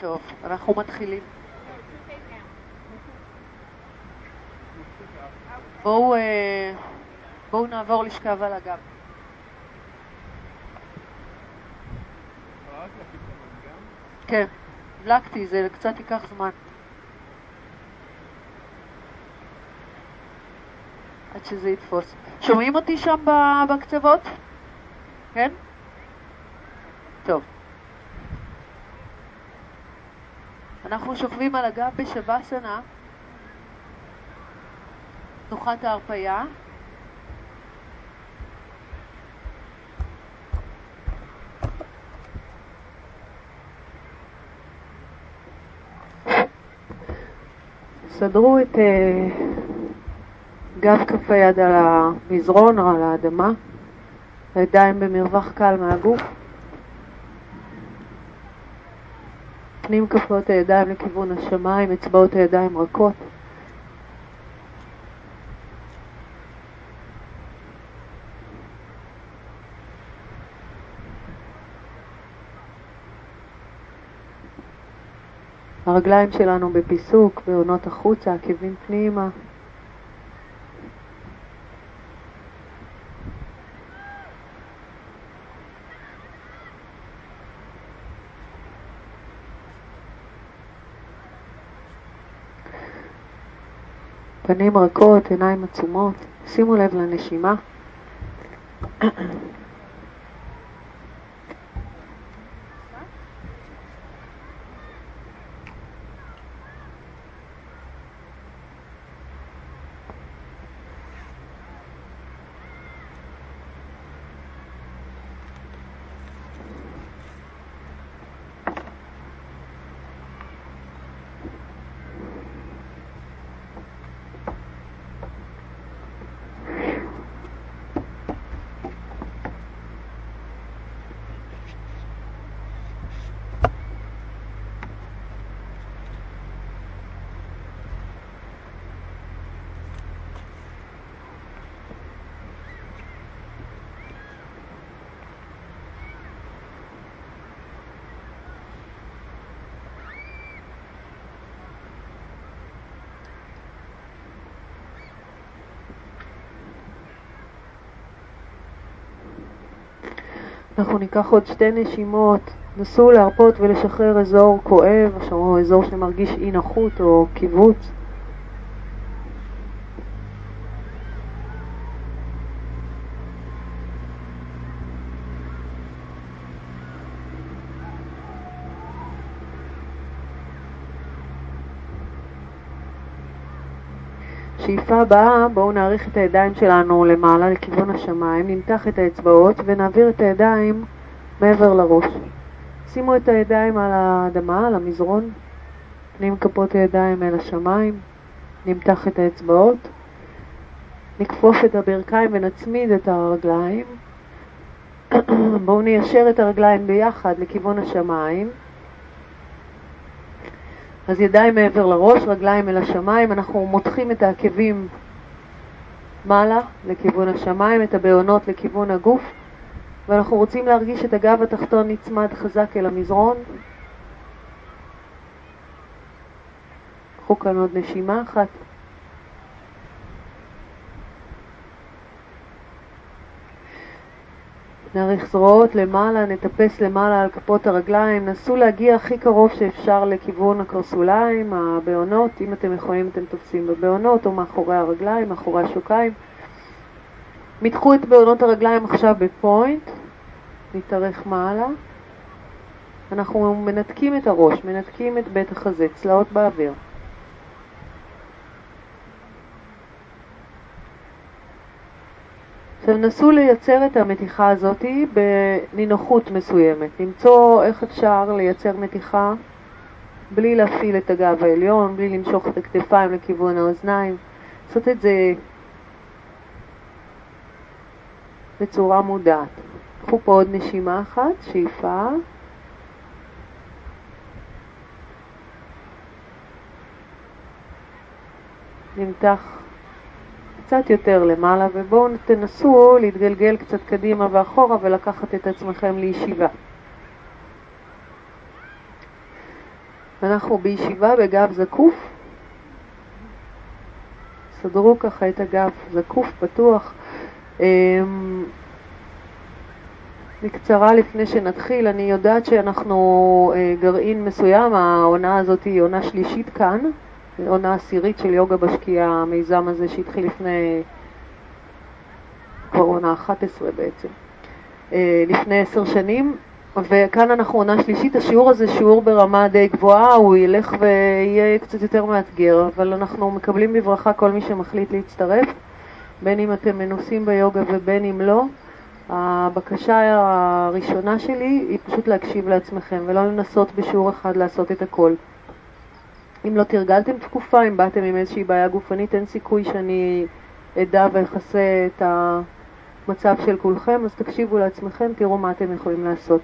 טוב, אנחנו מתחילים. בואו נעבור לשכב על הגב. כן, הדלקתי, זה קצת ייקח זמן. עד שזה יתפוס. שומעים אותי שם בקצוות? כן? טוב. אנחנו שוכבים על הגב בשבאסנה, תנוחת ההרפאיה. סדרו את גב כף היד על המזרון או על האדמה, הידיים במרווח קל מהגוף. פנים כפות הידיים לכיוון השמיים, אצבעות הידיים רכות. הרגליים שלנו בפיסוק, בעונות החוצה, עקבים פנימה. פנים רכות, עיניים עצומות. שימו לב לנשימה. אנחנו ניקח עוד 2 נשימות, נסו להרפות ולשחרר אזור כואב, או אזור שמרגיש אי נוחות או קיבוץ. שאיפה הבאה, בואו נעריך את הידיים שלנו למעלה לכיוון השמיים, נמתח את האצבעות ונעביר את הידיים מעבר לראש. שימו את הידיים על האדמה, על המזרון, פנים כפות הידיים אל השמיים, נמתח את האצבעות, נכפוף את הברכיים ונצמיד את הרגליים. בואו ניישר את הרגליים ביחד לכיוון השמיים. אז ידיים מעבר לראש, רגליים אל השמיים, אנחנו מותחים את העקבים מעלה לכיוון השמיים, את הבעונות לכיוון הגוף, ואנחנו רוצים להרגיש את הגב התחתון נצמד חזק אל המזרון. קחו כאן עוד נשימה אחת. נעריך זרועות למעלה, נטפס למעלה על כפות הרגליים, נסו להגיע הכי קרוב שאפשר לכיוון הקרסוליים, הבעונות, אם אתם יכולים אתם תופסים בבעונות או מאחורי הרגליים, מאחורי השוקיים. מתחו את בעונות הרגליים עכשיו בפוינט, נתארך מעלה. אנחנו מנתקים את הראש, מנתקים את בית החזה, צלעות באוויר. עכשיו נסו לייצר את המתיחה הזאת בנינוחות מסוימת. למצוא איך אפשר לייצר מתיחה בלי להפעיל את הגב העליון, בלי למשוך את הכתפיים לכיוון האוזניים. לעשות את זה בצורה מודעת. קחו פה עוד נשימה אחת, שאיפה. נמתח קצת יותר למעלה, ובואו תנסו להתגלגל קצת קדימה ואחורה ולקחת את עצמכם לישיבה. אנחנו בישיבה בגב זקוף. סדרו ככה את הגב זקוף, פתוח. בקצרה לפני שנתחיל, אני יודעת שאנחנו גרעין מסוים, העונה הזאת היא עונה שלישית כאן, עונה עשירית של יוגה בשקיעה, המיזם הזה שהתחיל לפני, כבר עונה 11 בעצם, לפני 10 שנים, וכאן אנחנו עונה שלישית. השיעור הזה שיעור ברמה די גבוהה, הוא ילך ויהיה קצת יותר מאתגר, אבל אנחנו מקבלים בברכה כל מי שמחליט להצטרף, בין אם אתם מנוסים ביוגה ובין אם לא. הבקשה הראשונה שלי היא פשוט להקשיב לעצמכם ולא לנסות בשיעור אחד לעשות את הכל. אם לא תרגלתם תקופה, אם באתם עם איזושהי בעיה גופנית, אין סיכוי שאני אדע ויחסה את המצב של כולכם, אז תקשיבו לעצמכם, תראו מה אתם יכולים לעשות.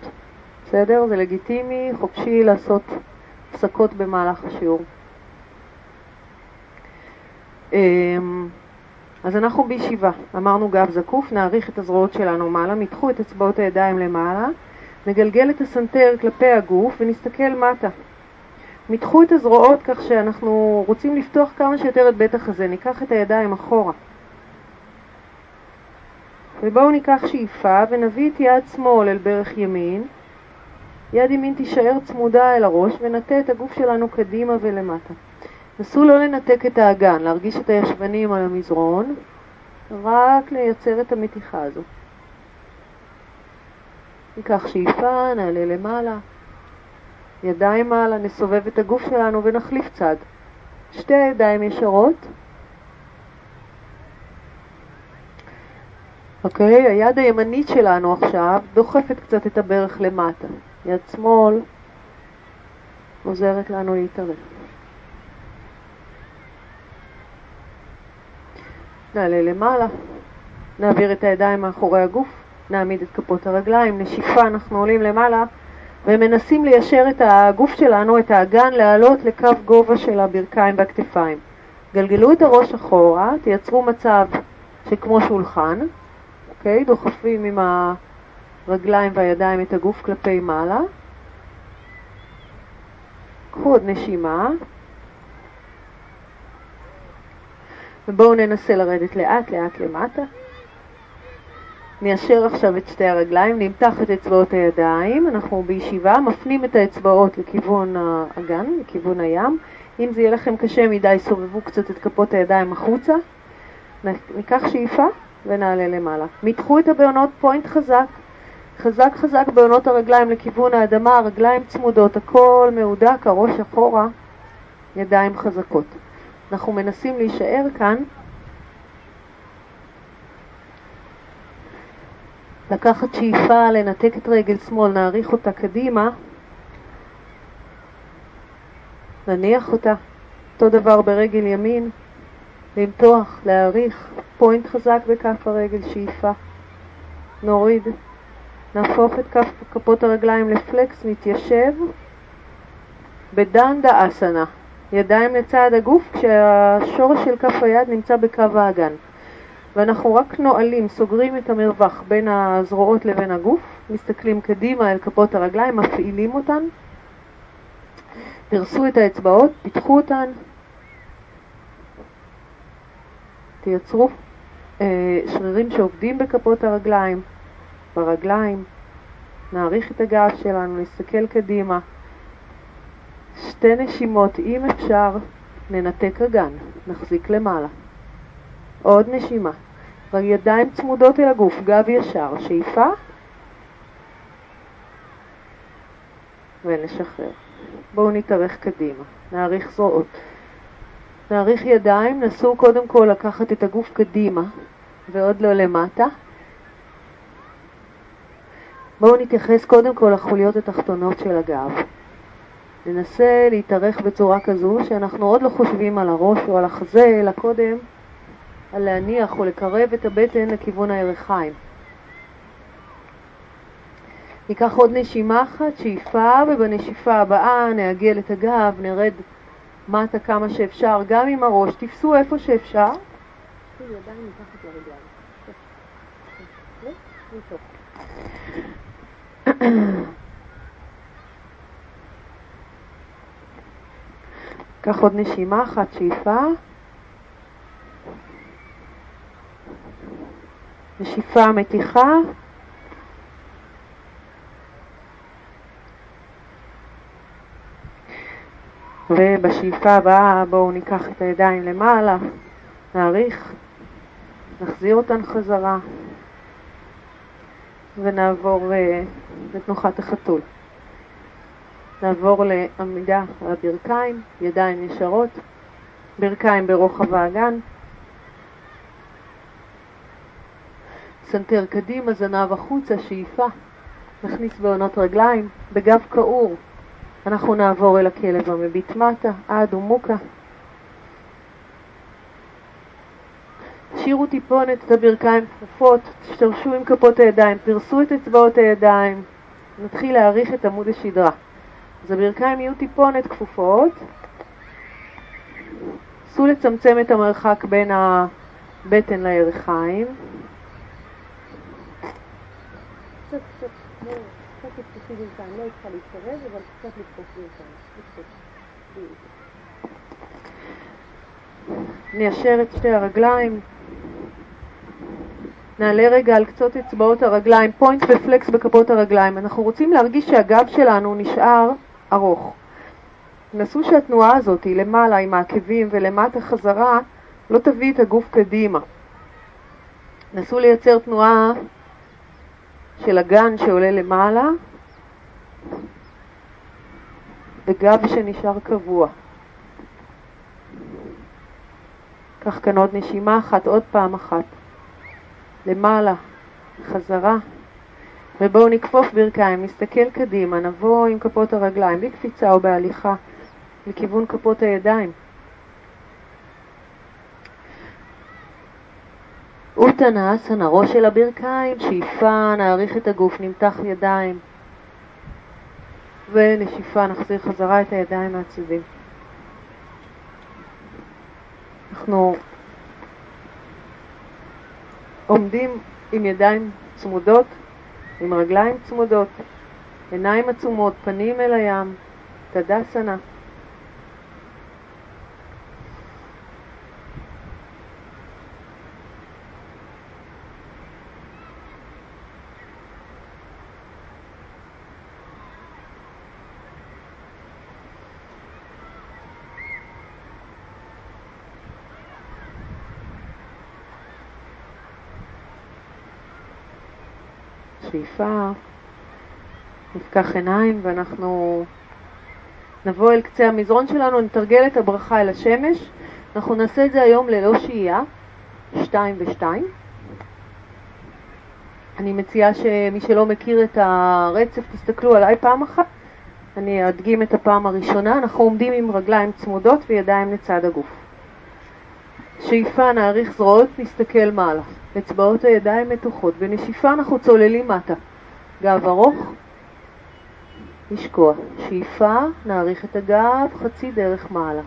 בסדר? זה לגיטימי, חופשי לעשות הפסקות במהלך השיעור. אז אנחנו בישיבה, אמרנו גב זקוף, נעריך את הזרועות שלנו מעלה, מתחו את אצבעות הידיים למעלה, נגלגל את הסנטר כלפי הגוף ונסתכל מטה. מתחו את הזרועות כך שאנחנו רוצים לפתוח כמה שיותר את בית החזה, ניקח את הידיים אחורה. ובואו ניקח שאיפה ונביא את יד שמאל אל ברך ימין, יד ימין תישאר צמודה אל הראש ונטה את הגוף שלנו קדימה ולמטה. נסו לא לנתק את האגן, להרגיש את הישבנים על המזרון, רק לייצר את המתיחה הזו. ניקח שאיפה, נעלה למעלה, ידיים מעלה, נסובב את הגוף שלנו ונחליף צד. שתי ידיים ישרות. אוקיי, היד הימנית שלנו עכשיו דוחפת קצת את הברך למטה. יד שמאל עוזרת לנו להתערף. נעלה למעלה, נעביר את הידיים מאחורי הגוף, נעמיד את כפות הרגליים, נשיפה, אנחנו עולים למעלה ומנסים ליישר את הגוף שלנו, את האגן, לעלות לקו גובה של הברכיים והכתפיים. גלגלו את הראש אחורה, תייצרו מצב שכמו שולחן, אוקיי? דוחפים עם הרגליים והידיים את הגוף כלפי מעלה. קחו עוד נשימה. ובואו ננסה לרדת לאט לאט למטה. ניישר עכשיו את שתי הרגליים, נמתח את אצבעות הידיים, אנחנו בישיבה, מפנים את האצבעות לכיוון האגן, לכיוון הים. אם זה יהיה לכם קשה מדי, סובבו קצת את כפות הידיים החוצה. ניקח שאיפה ונעלה למעלה. מתחו את הבעונות, פוינט חזק, חזק חזק בעונות הרגליים לכיוון האדמה, הרגליים צמודות, הכל מעודק, הראש אחורה, ידיים חזקות. אנחנו מנסים להישאר כאן, לקחת שאיפה, לנתק את רגל שמאל, נעריך אותה קדימה, נניח אותה, אותו דבר ברגל ימין, למתוח, להעריך, פוינט חזק בכף הרגל, שאיפה, נוריד, נהפוך את כפות הרגליים לפלקס, נתיישב, בדנדה אסנה. ידיים לצד הגוף כשהשורש של כף היד נמצא בקו האגן. ואנחנו רק נועלים, סוגרים את המרווח בין הזרועות לבין הגוף, מסתכלים קדימה אל כפות הרגליים, מפעילים אותן, תרסו את האצבעות, פיתחו אותן, תייצרו שרירים שעובדים בכפות הרגליים, ברגליים, נעריך את הגב שלנו, נסתכל קדימה, שתי נשימות, אם אפשר, ננתק אגן, נחזיק למעלה. עוד נשימה. ידיים צמודות אל הגוף, גב ישר, שאיפה. ונשחרר. בואו נתארך קדימה, נעריך זרועות. נעריך ידיים, נסו קודם כל לקחת את הגוף קדימה, ועוד לא למטה. בואו נתייחס קודם כל לחוליות התחתונות של הגב. ננסה להתארך בצורה כזו שאנחנו עוד לא חושבים על הראש או על החזה, אלא קודם על להניח או לקרב את הבטן לכיוון הירכיים. ניקח עוד נשימה אחת, שאיפה, ובנשיפה הבאה נעגל את הגב, נרד מטה כמה שאפשר, גם עם הראש, תפסו איפה שאפשר. ידיים מתחת לרגליים. קח עוד נשימה אחת, שאיפה. נשיפה מתיחה. ובשאיפה הבאה בואו ניקח את הידיים למעלה, נעריך, נחזיר אותן חזרה ונעבור לתנוחת החתול. נעבור לעמידה על הברכיים, ידיים ישרות, ברכיים ברוחב האגן. סנטר קדימה, זנב החוצה, שאיפה. נכניס בעונות רגליים, בגב קעור. אנחנו נעבור אל הכלב המביט מטה, עד ומוקה. תשאירו טיפונת את הברכיים כפופות, תשתרשו עם כפות הידיים, פרסו את אצבעות הידיים. נתחיל להעריך את עמוד השדרה. אז הברכיים יהיו טיפונת כפופות. נסו לצמצם את המרחק בין הבטן לירכיים. קצת לתפוסי ברכיים, לא צריכה להתקרב, אבל קצת לתפוס ברכיים. ניישר את שתי הרגליים. נעלה רגע על קצות אצבעות הרגליים, פוינט ופלקס בכפות הרגליים. אנחנו רוצים להרגיש שהגב שלנו נשאר ארוך. נסו שהתנועה הזאת היא למעלה עם העקבים ולמטה חזרה, לא תביא את הגוף קדימה. נסו לייצר תנועה של הגן שעולה למעלה, וגב שנשאר קבוע. קח כאן עוד נשימה אחת, עוד פעם אחת. למעלה, חזרה. ובואו נקפוף ברכיים, נסתכל קדימה, נבוא עם כפות הרגליים, בקפיצה או בהליכה, לכיוון כפות הידיים. אוטנאסנה, ראש של הברכיים, שאיפה, נעריך את הגוף, נמתח ידיים. ונשיפה, נחזיר חזרה את הידיים מהצדדים. אנחנו עומדים עם ידיים צמודות, עם רגליים צמודות, עיניים עצומות, פנים אל הים, תדסנה. שאיפה, נפקח עיניים ואנחנו נבוא אל קצה המזרון שלנו, נתרגל את הברכה אל השמש. אנחנו נעשה את זה היום ללא שהייה, 2 ו2. אני מציעה שמי שלא מכיר את הרצף, תסתכלו עליי פעם אחת. אני אדגים את הפעם הראשונה. אנחנו עומדים עם רגליים צמודות וידיים לצד הגוף. שאיפה, נעריך זרועות, נסתכל מעלה. אצבעות הידיים מתוחות. בנשיפה אנחנו צוללים מטה. גב ארוך, נשקוע. שאיפה, נעריך את הגב, חצי דרך מעלה.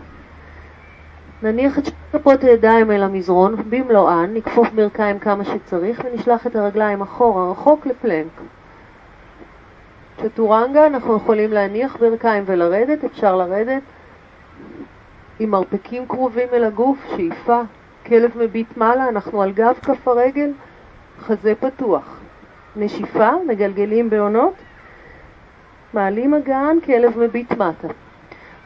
נניח את כפות הידיים אל המזרון, במלואן, נקפוף ברכיים כמה שצריך, ונשלח את הרגליים אחורה, רחוק לפלנק. צ'טורנגה, אנחנו יכולים להניח ברכיים ולרדת, אפשר לרדת עם מרפקים קרובים אל הגוף, שאיפה. כלב מביט מעלה, אנחנו על גב כף הרגל, חזה פתוח. נשיפה, מגלגלים בעונות, מעלים אגן, כלב מביט מטה.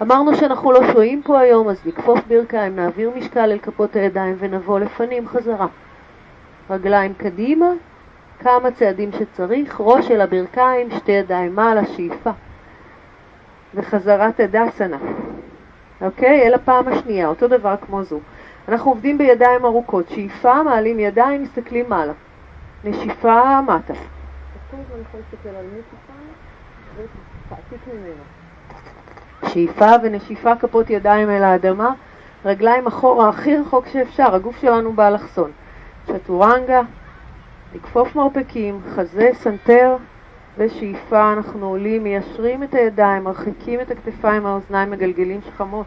אמרנו שאנחנו לא שוהים פה היום, אז נקפוף ברכיים, נעביר משקל אל כפות הידיים ונבוא לפנים חזרה. רגליים קדימה, כמה צעדים שצריך, ראש אל הברכיים, שתי ידיים מעלה, שאיפה. וחזרת הדסנה. אוקיי? אל הפעם השנייה, אותו דבר כמו זו. אנחנו עובדים בידיים ארוכות, שאיפה, מעלים ידיים, מסתכלים מעלה. נשיפה, מטה. שאיפה ונשיפה, כפות ידיים אל האדמה, רגליים אחורה, הכי רחוק שאפשר, הגוף שלנו באלכסון. צ'טורנגה, לקפוף מרפקים, חזה, סנטר, ושאיפה, אנחנו עולים, מיישרים את הידיים, מרחיקים את הכתפיים, האוזניים, מגלגלים שכמות.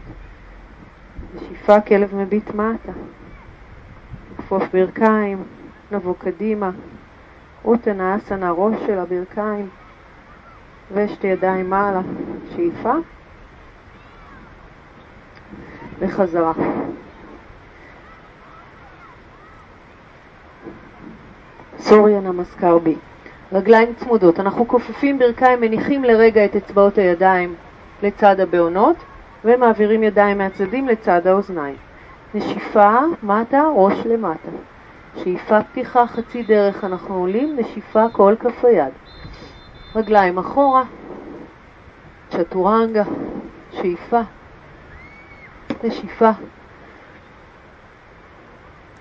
נשיפה, כלב מביט מטה. לקפוף ברכיים, נבוא קדימה. אוטנאסנה, ראש של הברכיים, ושתי ידיים מעלה. שאיפה. וחזרה. סוריה נמסקר בי. רגליים צמודות. אנחנו כופפים ברכיים, מניחים לרגע את אצבעות הידיים לצד הבעונות, ומעבירים ידיים מהצדדים לצד האוזניים. נשיפה, מטה, ראש למטה. שאיפה פתיחה, חצי דרך אנחנו עולים, נשיפה כל כף היד. רגליים אחורה, צ'טורנגה, שאיפה, נשיפה.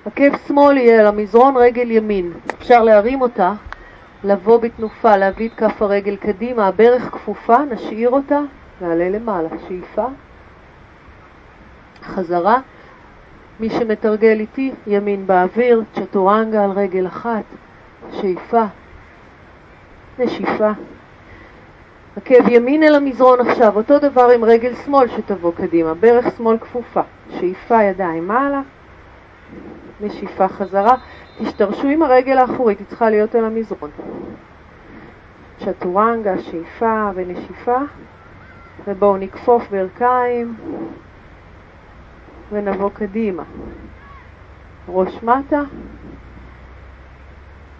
עקב שמאל יהיה על המזרון, רגל ימין. אפשר להרים אותה, לבוא בתנופה, להביא את כף הרגל קדימה, הברך כפופה, נשאיר אותה, נעלה למעלה. שאיפה, חזרה. מי שמתרגל איתי, ימין באוויר, צ'טורנגה על רגל אחת, שאיפה, נשיפה. עקב ימין אל המזרון עכשיו, אותו דבר עם רגל שמאל שתבוא קדימה, ברך שמאל כפופה, שאיפה ידיים מעלה, נשיפה חזרה. תשתרשו עם הרגל האחורית, היא צריכה להיות על המזרון. צ'טורנגה, שאיפה ונשיפה, ובואו נקפוף ברכיים ונבוא קדימה. ראש מטה,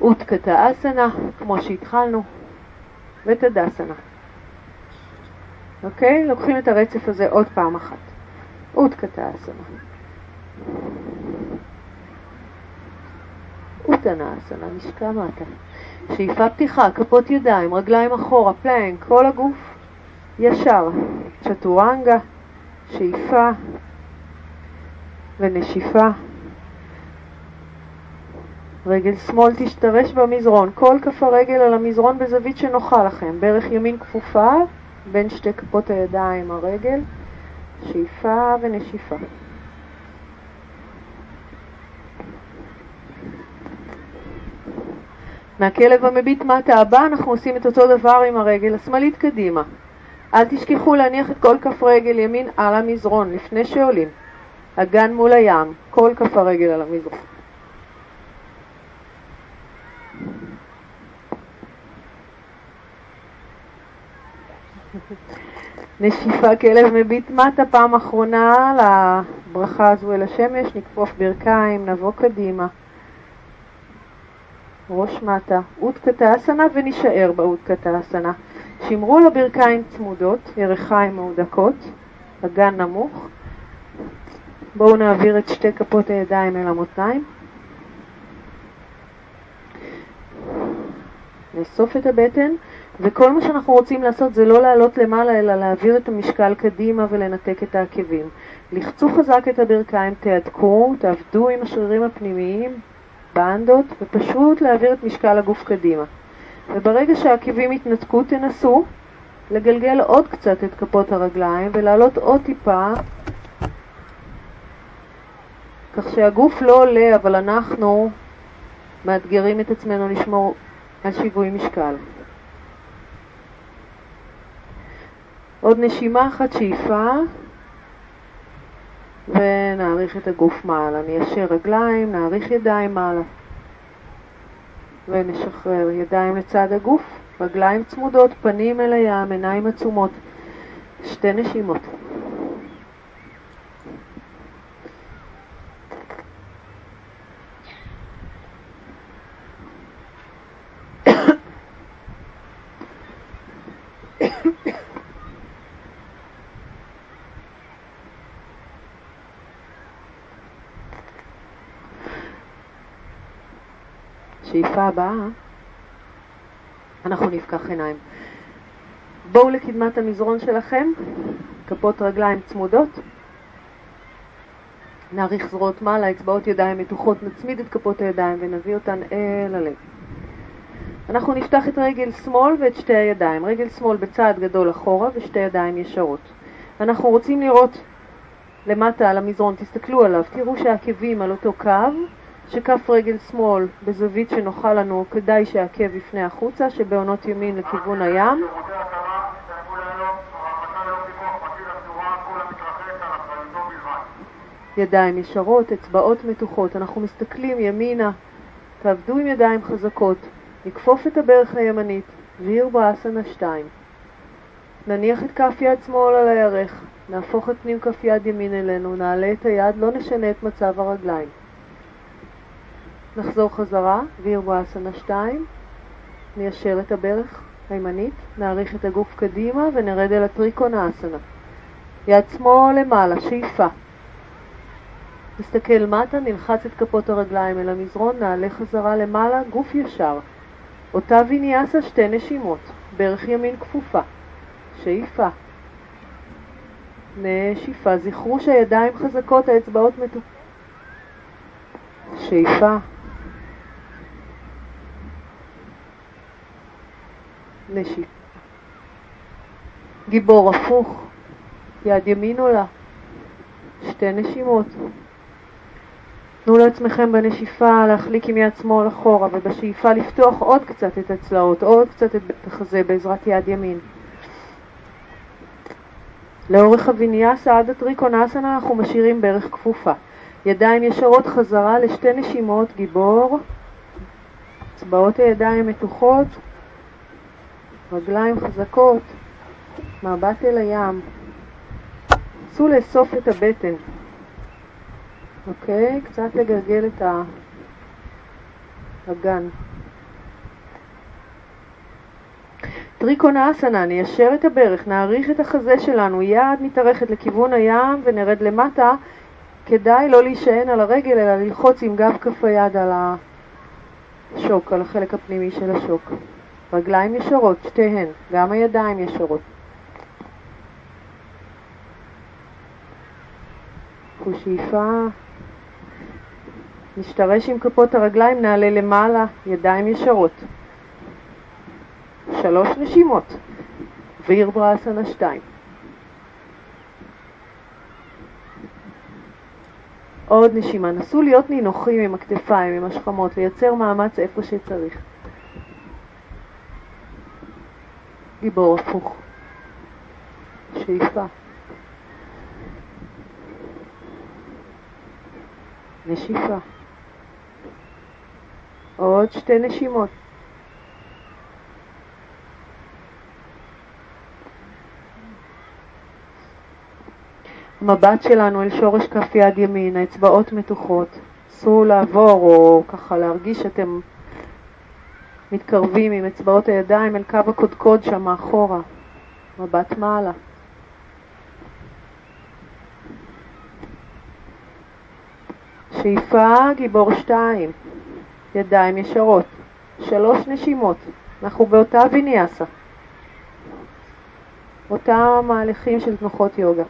אוטקטה אסנה, כמו שהתחלנו, ותדסנה. אוקיי? לוקחים את הרצף הזה עוד פעם אחת. אוטקטה אסנה. אוטנה אסנה, נשקע מטה. שאיפה פתיחה, כפות ידיים, רגליים אחורה, פלנק, כל הגוף ישר. צ'טורנגה, שאיפה ונשיפה. רגל שמאל תשתרש במזרון, כל כף הרגל על המזרון בזווית שנוחה לכם. ברך ימין כפופה, בין שתי כפות הידיים הרגל, שאיפה ונשיפה. מהכלב המביט מטה הבא אנחנו עושים את אותו דבר עם הרגל השמאלית קדימה. אל תשכחו להניח את כל כף רגל ימין על המזרון לפני שעולים. אגן מול הים, כל כף הרגל על המזרון. נשיפה כלב מביט מטה, פעם אחרונה לברכה הזו אל השמש, נקפוף ברכיים, נבוא קדימה. ראש מטה, אוטקטה אסנה ונשאר באוטקטה אסנה. שמרו לברכיים צמודות, ירכיים מהודקות, אגן נמוך. בואו נעביר את שתי כפות הידיים אל המותניים. נאסוף את הבטן, וכל מה שאנחנו רוצים לעשות זה לא לעלות למעלה, אלא להעביר את המשקל קדימה ולנתק את העקבים. לחצו חזק את הברכיים, תהדקו, תעבדו עם השרירים הפנימיים, באנדות, ופשוט להעביר את משקל הגוף קדימה. וברגע שהעקבים יתנתקו, תנסו לגלגל עוד קצת את כפות הרגליים ולעלות עוד טיפה, כך שהגוף לא עולה, אבל אנחנו מאתגרים את עצמנו לשמור על שיווי משקל. עוד נשימה אחת, שאיפה, ונעריך את הגוף מעלה. ניישר רגליים, נעריך ידיים מעלה. ונשחרר ידיים לצד הגוף, רגליים צמודות, פנים אל הים, עיניים עצומות. שתי נשימות. שאיפה הבאה, אנחנו נפקח עיניים. בואו לקדמת המזרון שלכם, כפות רגליים צמודות. נעריך זרועות מעלה, אצבעות ידיים מתוחות, נצמיד את כפות הידיים ונביא אותן אל הלב. אנחנו נפתח את רגל שמאל ואת שתי הידיים. רגל שמאל בצעד גדול אחורה ושתי ידיים ישרות. אנחנו רוצים לראות למטה על המזרון, תסתכלו עליו, תראו שהעקבים על אותו קו, שכף רגל שמאל בזווית שנוחה לנו, כדאי שהעקב יפנה החוצה, שבעונות ימין לכיוון הים. ידיים ישרות, אצבעות מתוחות. אנחנו מסתכלים ימינה, תעבדו עם ידיים חזקות, נקפוף את הברך הימנית, ויר באסנה 2. נניח את כף יד שמאל על הירך, נהפוך את פנים כף יד ימין אלינו, נעלה את היד, לא נשנה את מצב הרגליים. נחזור חזרה, וירבאסנה 2, ניישר את הברך הימנית, נעריך את הגוף קדימה ונרד אל הטריקונאסנה. יד שמאל למעלה, שאיפה. נסתכל מטה, נלחץ את כפות הרגליים אל המזרון, נעלה חזרה למעלה, גוף ישר. אותה ויניאסה, 2 נשימות, ברך ימין כפופה, שאיפה. נשיפה, זכרו שהידיים חזקות, האצבעות מתוקות. שאיפה. נשיפה. גיבור הפוך, יד ימין עולה, 2 נשימות. תנו לעצמכם בנשיפה להחליק עם יד שמאל אחורה, ובשאיפה לפתוח עוד קצת את הצלעות, עוד קצת את החזה בעזרת יד ימין. לאורך הוויניאסה עד הטריקונאסנה אנחנו משאירים ברך כפופה. ידיים ישרות חזרה ל2 נשימות, גיבור. אצבעות הידיים מתוחות, רגליים חזקות, מבט אל הים. נסו לאסוף את הבטן. אוקיי, קצת לגלגל את האגן. טריקונאסנה, ניישר את הברך, נעריך את החזה שלנו, יד מתארכת לכיוון הים ונרד למטה. כדאי לא להישען על הרגל אלא ללחוץ עם גב כף היד על השוק, על החלק הפנימי של השוק. רגליים ישרות, שתיהן, גם הידיים ישרות. שאיפה. נשתרש עם כפות הרגליים, נעלה למעלה, ידיים ישרות. 3 נשימות. וירבאסנה 2. עוד נשימה. נסו להיות נינוחים עם הכתפיים, עם השכמות, לייצר מאמץ איפה שצריך. גיבור הפוך. שאיפה. נשיפה. עוד 2 נשימות. המבט שלנו אל שורש כף יד ימין, האצבעות מתוחות. נסו לעבור או ככה להרגיש שאתם מתקרבים עם אצבעות הידיים אל קו הקודקוד שם מאחורה. מבט מעלה. שאיפה, גיבור 2. ידיים ישרות. 3 נשימות. אנחנו באותה ויניאסה. אותם מהלכים של תנוחות יוגה.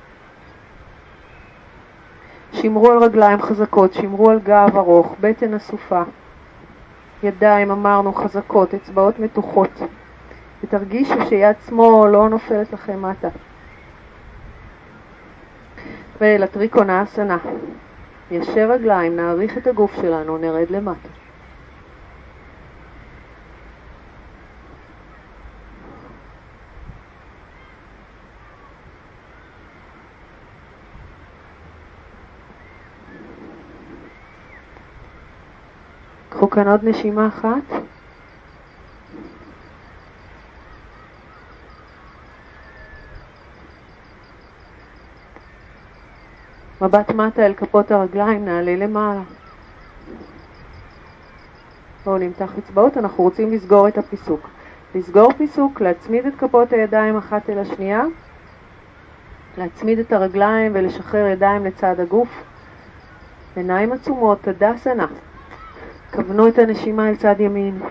שמרו על רגליים חזקות, שמרו על גב ארוך, בטן אסופה. ידיים אמרנו חזקות, אצבעות מתוחות. ותרגישו שיד שמאל לא נופלת לכם מטה. ולטריקונאסנה. ישר רגליים, נעריך את הגוף שלנו, נרד למטה. קחו כאן עוד נשימה אחת. מבט מטה אל כפות הרגליים, נעלה למעלה. בואו נמתח אצבעות, אנחנו רוצים לסגור את הפיסוק. לסגור פיסוק, להצמיד את כפות הידיים אחת אל השנייה, להצמיד את הרגליים ולשחרר ידיים לצד הגוף. עיניים עצומות, תדאסנה. כוונו את הנשימה אל צד ימין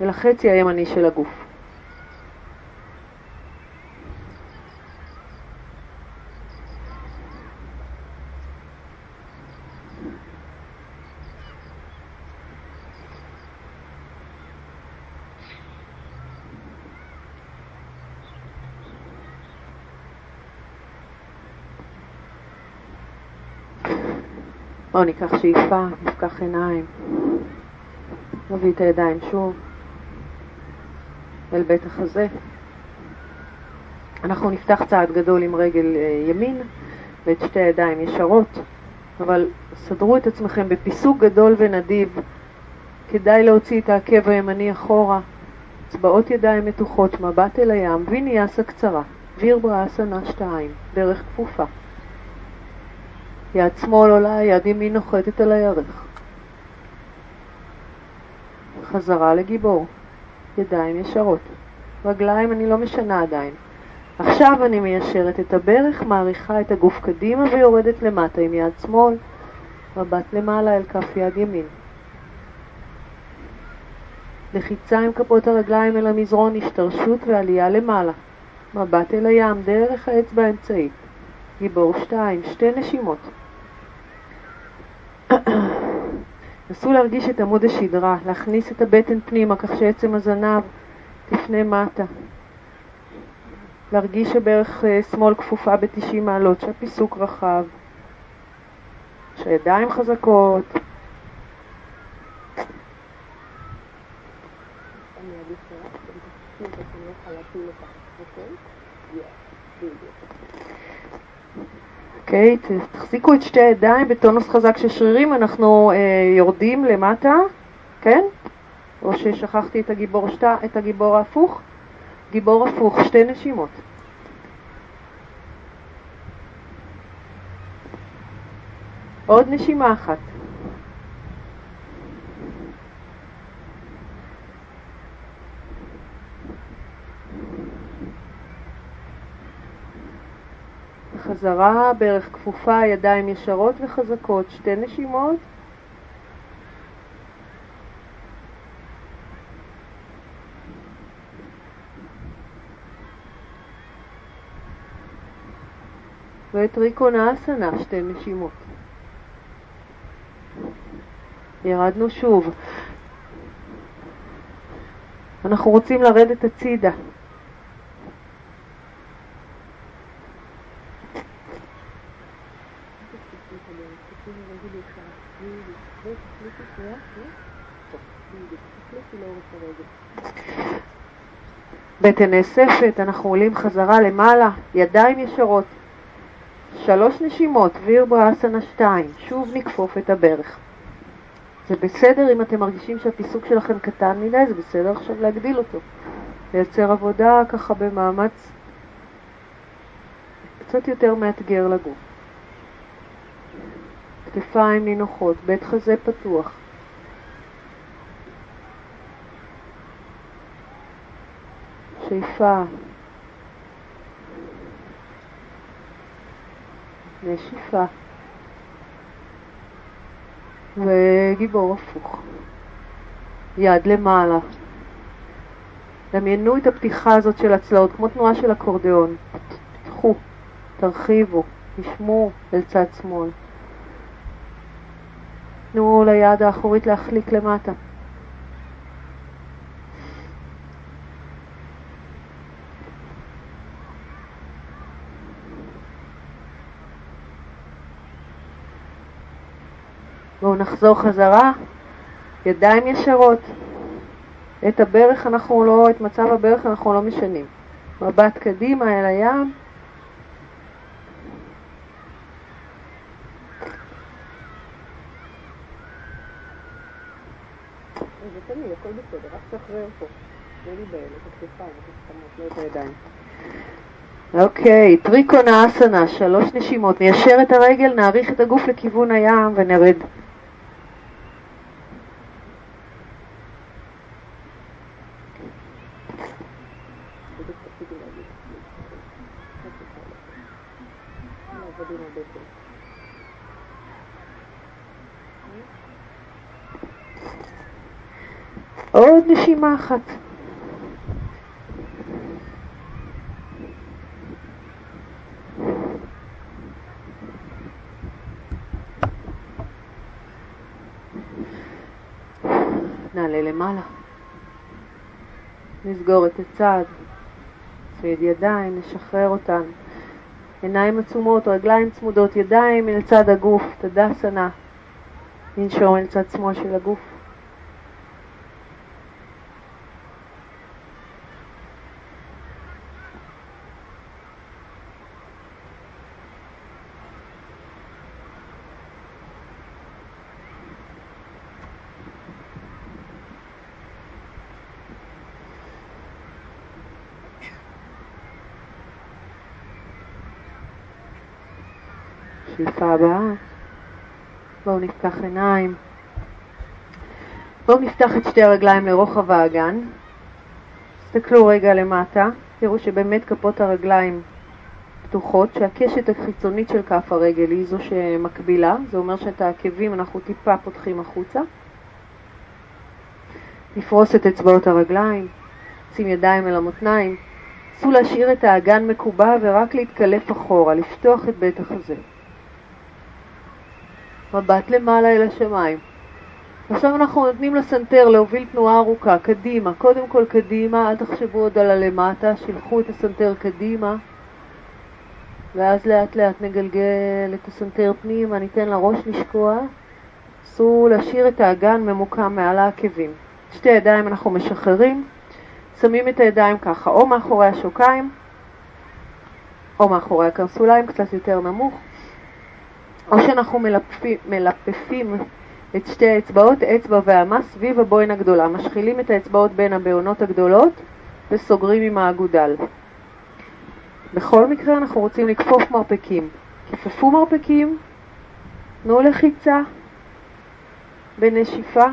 ולחצי הימני של הגוף. בואו ניקח שאיפה, נפקח עיניים, נביא את הידיים שוב אל בית החזה. אנחנו נפתח צעד גדול עם רגל ימין ואת שתי הידיים ישרות, אבל סדרו את עצמכם בפיסוק גדול ונדיב. כדאי להוציא את העקב הימני אחורה, אצבעות ידיים מתוחות, מבט אל הים, ויניאסה קצרה. וירברסנה 2, דרך כפופה. יד שמאל עולה, יד ימין נוחתת על הירך. חזרה לגיבור. ידיים ישרות. רגליים אני לא משנה עדיין. עכשיו אני מיישרת את הברך, מעריכה את הגוף קדימה ויורדת למטה עם יד שמאל, מבט למעלה אל כף יד ימין. לחיצה עם כפות הרגליים אל המזרון, השתרשות ועלייה למעלה. מבט אל הים דרך האצבע האמצעית. גיבור 2, 2 נשימות. נסו להרגיש את עמוד השדרה, להכניס את הבטן פנימה כך שעצם הזנב תפנה מטה. להרגיש שברך שמאל כפופה ב-90 מעלות, שהפיסוק רחב, שהידיים חזקות. אוקיי, תחזיקו את שתי הידיים בטונוס חזק של שרירים, אנחנו יורדים למטה, כן? או ששכחתי את הגיבור ההפוך? גיבור הפוך, 2 נשימות. עוד נשימה אחת. חזרה, ברך כפופה, ידיים ישרות וחזקות, 2 נשימות. וטריקונאסנה, 2 נשימות. ירדנו שוב. אנחנו רוצים לרדת הצידה. בטן נאספת, אנחנו עולים חזרה למעלה, ידיים ישרות. 3 נשימות, וירברסנה 2, שוב נכפוף את הברך. זה בסדר אם אתם מרגישים שהפיסוק שלכם קטן מדי, זה בסדר עכשיו להגדיל אותו. לייצר עבודה ככה במאמץ קצת יותר מאתגר לגוף. כתפיים נינוחות, בית חזה פתוח. שאיפה. נשיפה. וגיבור הפוך. יד למעלה. דמיינו את הפתיחה הזאת של הצלעות, כמו תנועה של אקורדיון. פתחו, תרחיבו, תשמו אל צד שמאל. תנו ליד האחורית להחליק למטה. בואו נחזור חזרה, ידיים ישרות. את הברך את מצב הברך אנחנו לא משנים. מבט קדימה אל הים. זה תמיד, הכל בסדר, רק שחרר פה. זה לי באלה, את הכתפיים, את הכתפות, לא את הידיים. אוקיי, טריקונאסנה, 3 נשימות. ניישר את הרגל, נעריך את הגוף לכיוון הים ונרד. עוד נשימה אחת. נעלה למעלה. נסגור את הצד. צעד ידיים, נשחרר אותן. עיניים עצומות, רגליים צמודות, ידיים אל צד הגוף, תדסנה. ננשום אל צד שמאל של הגוף. שאיפה הבאה. בואו נפתח עיניים. בואו נפתח את שתי הרגליים לרוחב האגן. תסתכלו רגע למטה, תראו שבאמת כפות הרגליים פתוחות, שהקשת החיצונית של כף הרגל היא זו שמקבילה, זה אומר שאת העקבים אנחנו טיפה פותחים החוצה. נפרוס את אצבעות הרגליים, שים ידיים אל המותניים, נסו להשאיר את האגן מקובע ורק להתקלף אחורה, לפתוח את בית החזה. מבט למעלה אל השמיים. עכשיו אנחנו נותנים לסנטר להוביל תנועה ארוכה, קדימה, קודם כל קדימה, אל תחשבו עוד על הלמטה, שילחו את הסנטר קדימה, ואז לאט לאט נגלגל את הסנטר פנימה, ניתן לראש לשקוע, נסו להשאיר את האגן ממוקם מעל העקבים. שתי ידיים אנחנו משחררים, שמים את הידיים ככה, או מאחורי השוקיים, או מאחורי הקרסוליים, קצת יותר נמוך, או שאנחנו מלפפים את שתי האצבעות, אצבע והמה, סביב הבוין הגדולה. משחילים את האצבעות בין הבעונות הגדולות וסוגרים עם האגודל. בכל מקרה אנחנו רוצים לכפוף מרפקים. כפפו מרפקים, תנו לחיצה בנשיפה,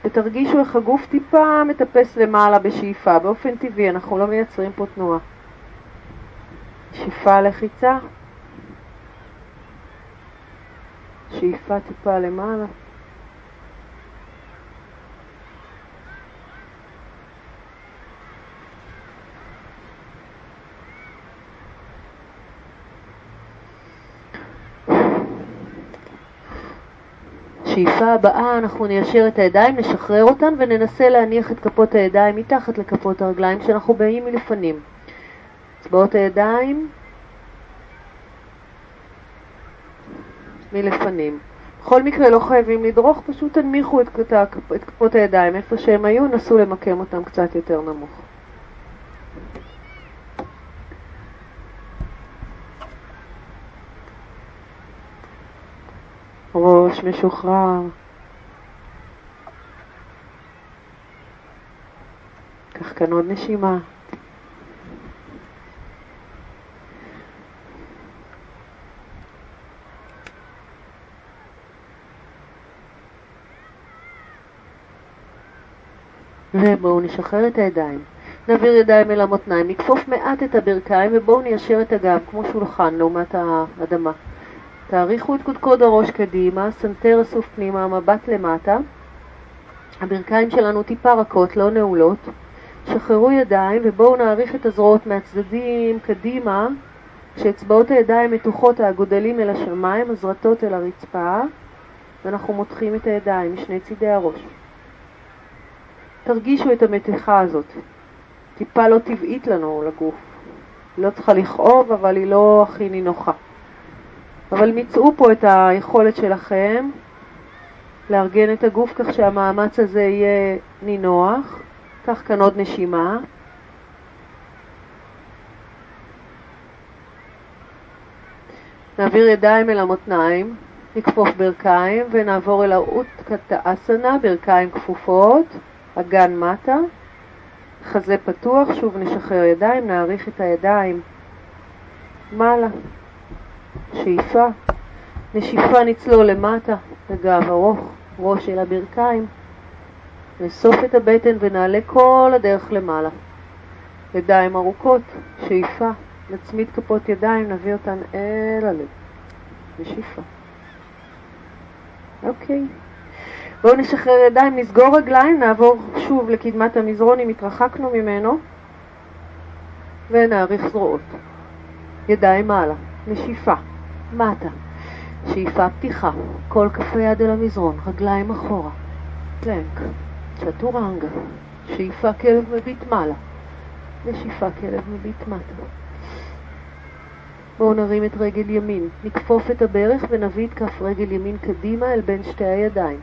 ותרגישו איך הגוף טיפה מטפס למעלה בשאיפה. באופן טבעי, אנחנו לא מייצרים פה תנועה. שאיפה לחיצה, שאיפה טיפה למעלה. שאיפה הבאה, אנחנו ניישר את הידיים, נשחרר אותן וננסה להניח את כפות הידיים מתחת לכפות הרגליים שאנחנו באים מלפנים. אצבעות הידיים מלפנים. בכל מקרה לא חייבים לדרוך, פשוט תנמיכו את כפות הידיים איפה שהם היו, נסו למקם אותם קצת יותר נמוך. ראש משוחרר. קח כאן עוד נשימה. ובואו נשחרר את הידיים. נעביר ידיים אל המותניים, נכפוף מעט את הברכיים ובואו ניישר את הגב כמו שולחן לעומת האדמה. תאריכו את קודקוד הראש קדימה, סנטר אסוף פנימה, מבט למטה. הברכיים שלנו טיפה רכות, לא נעולות. שחררו ידיים ובואו נאריך את הזרועות מהצדדים קדימה. כשאצבעות הידיים מתוחות, האגודלים אל השמיים, הזרטות אל הרצפה, ואנחנו מותחים את הידיים משני צידי הראש. תרגישו את המתיחה הזאת. טיפה לא טבעית לנו לגוף. היא לא צריכה לכאוב, אבל היא לא הכי נינוחה. אבל מצאו פה את היכולת שלכם לארגן את הגוף כך שהמאמץ הזה יהיה נינוח. קח כאן עוד נשימה. נעביר ידיים אל המותניים, נכפוף ברכיים ונעבור אל האוטקטאסנה, ברכיים כפופות, אגן מטה, חזה פתוח, שוב נשחרר ידיים, נאריך את הידיים מעלה. שאיפה, נשיפה נצלול למטה, לגב ארוך, ראש אל הברכיים, נאסוף את הבטן ונעלה כל הדרך למעלה. ידיים ארוכות, שאיפה, נצמיד כפות ידיים, נביא אותן אל הלב. נשיפה. אוקיי. בואו נשחרר ידיים, נסגור רגליים, נעבור שוב לקדמת המזרון אם התרחקנו ממנו, ונאריך זרועות. ידיים מעלה, נשיפה. מטה, שאיפה פתיחה, כל כף היד אל המזרון, רגליים אחורה, פלנק, צ'טורנגה, שאיפה כלב מביט מעלה, נשיפה כלב מביט מטה. בואו נרים את רגל ימין, נכפוף את הברך ונביא את כף רגל ימין קדימה אל בין שתי הידיים.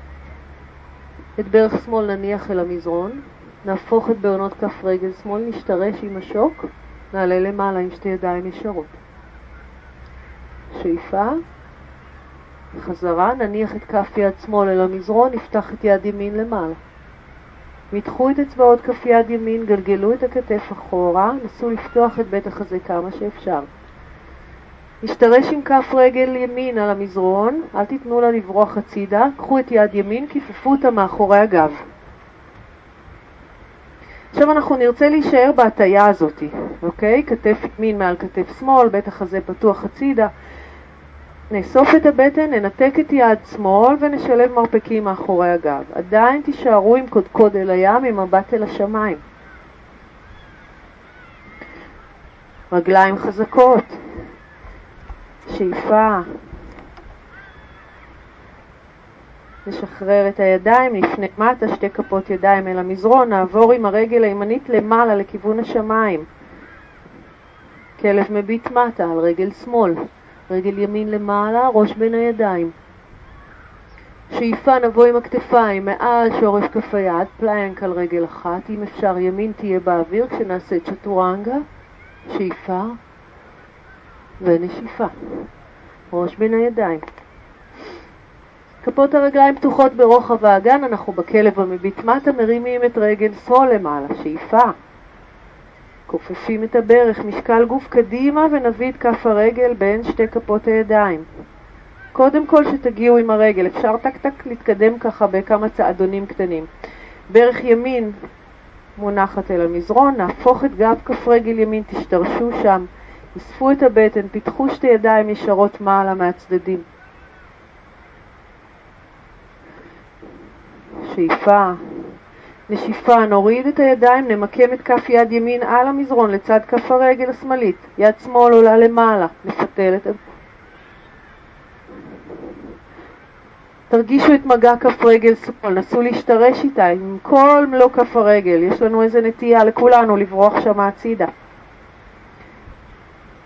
את ברך שמאל נניח אל המזרון, נהפוך את בעונות כף רגל שמאל, נשתרש עם השוק, נעלה למעלה עם שתי ידיים ישרות. שאיפה, חזרה, נניח את כף יד שמאל אל המזרון, נפתח את יד ימין למעלה. מתחו את אצבעות כף יד ימין, גלגלו את הכתף אחורה, נסו לפתוח את בית החזה כמה שאפשר. נשתרש עם כף רגל ימין על המזרון, אל תיתנו לה לברוח הצידה, קחו את יד ימין, כיפפו אותה מאחורי הגב. עכשיו אנחנו נרצה להישאר בהטיה הזאת, אוקיי? כתף ימין מעל כתף שמאל, בטח הזה פתוח הצידה. נאסוף את הבטן, ננתק את יד שמאל ונשלב מרפקים מאחורי הגב. עדיין תישארו עם קודקוד אל הים, עם מבט אל השמיים. רגליים חזקות. שאיפה. נשחרר את הידיים, נפנה מטה, שתי כפות ידיים אל המזרון, נעבור עם הרגל הימנית למעלה לכיוון השמיים. כלב מביט מטה על רגל שמאל, רגל ימין למעלה, ראש בין הידיים. שאיפה, נבוא עם הכתפיים מעל שורש כף היד, פליינק על רגל אחת, אם אפשר ימין תהיה באוויר כשנעשה צ'טורנגה. שאיפה ונשיפה, ראש בין הידיים. כפות הרגליים פתוחות ברוחב האגן, אנחנו בכלב המביט מטה, מרימים את רגל שמאל למעלה, שאיפה. כופפים את הברך, משקל גוף קדימה ונביא את כף הרגל בין שתי כפות הידיים. קודם כל שתגיעו עם הרגל, אפשר טק טק להתקדם ככה בכמה צעדונים קטנים. ברך ימין מונחת אל המזרון, נהפוך את גב כף רגל ימין, תשתרשו שם, אספו את הבטן, פיתחו שתי ידיים ישרות מעלה מהצדדים. שאיפה, נשיפה, נוריד את הידיים, נמקם את כף יד ימין על המזרון לצד כף הרגל השמאלית, יד שמאל עולה למעלה, נפתל את תרגישו את מגע כף רגל שמאל, נסו להשתרש איתה עם כל מלוא כף הרגל, יש לנו איזה נטייה לכולנו לברוח שם הצידה.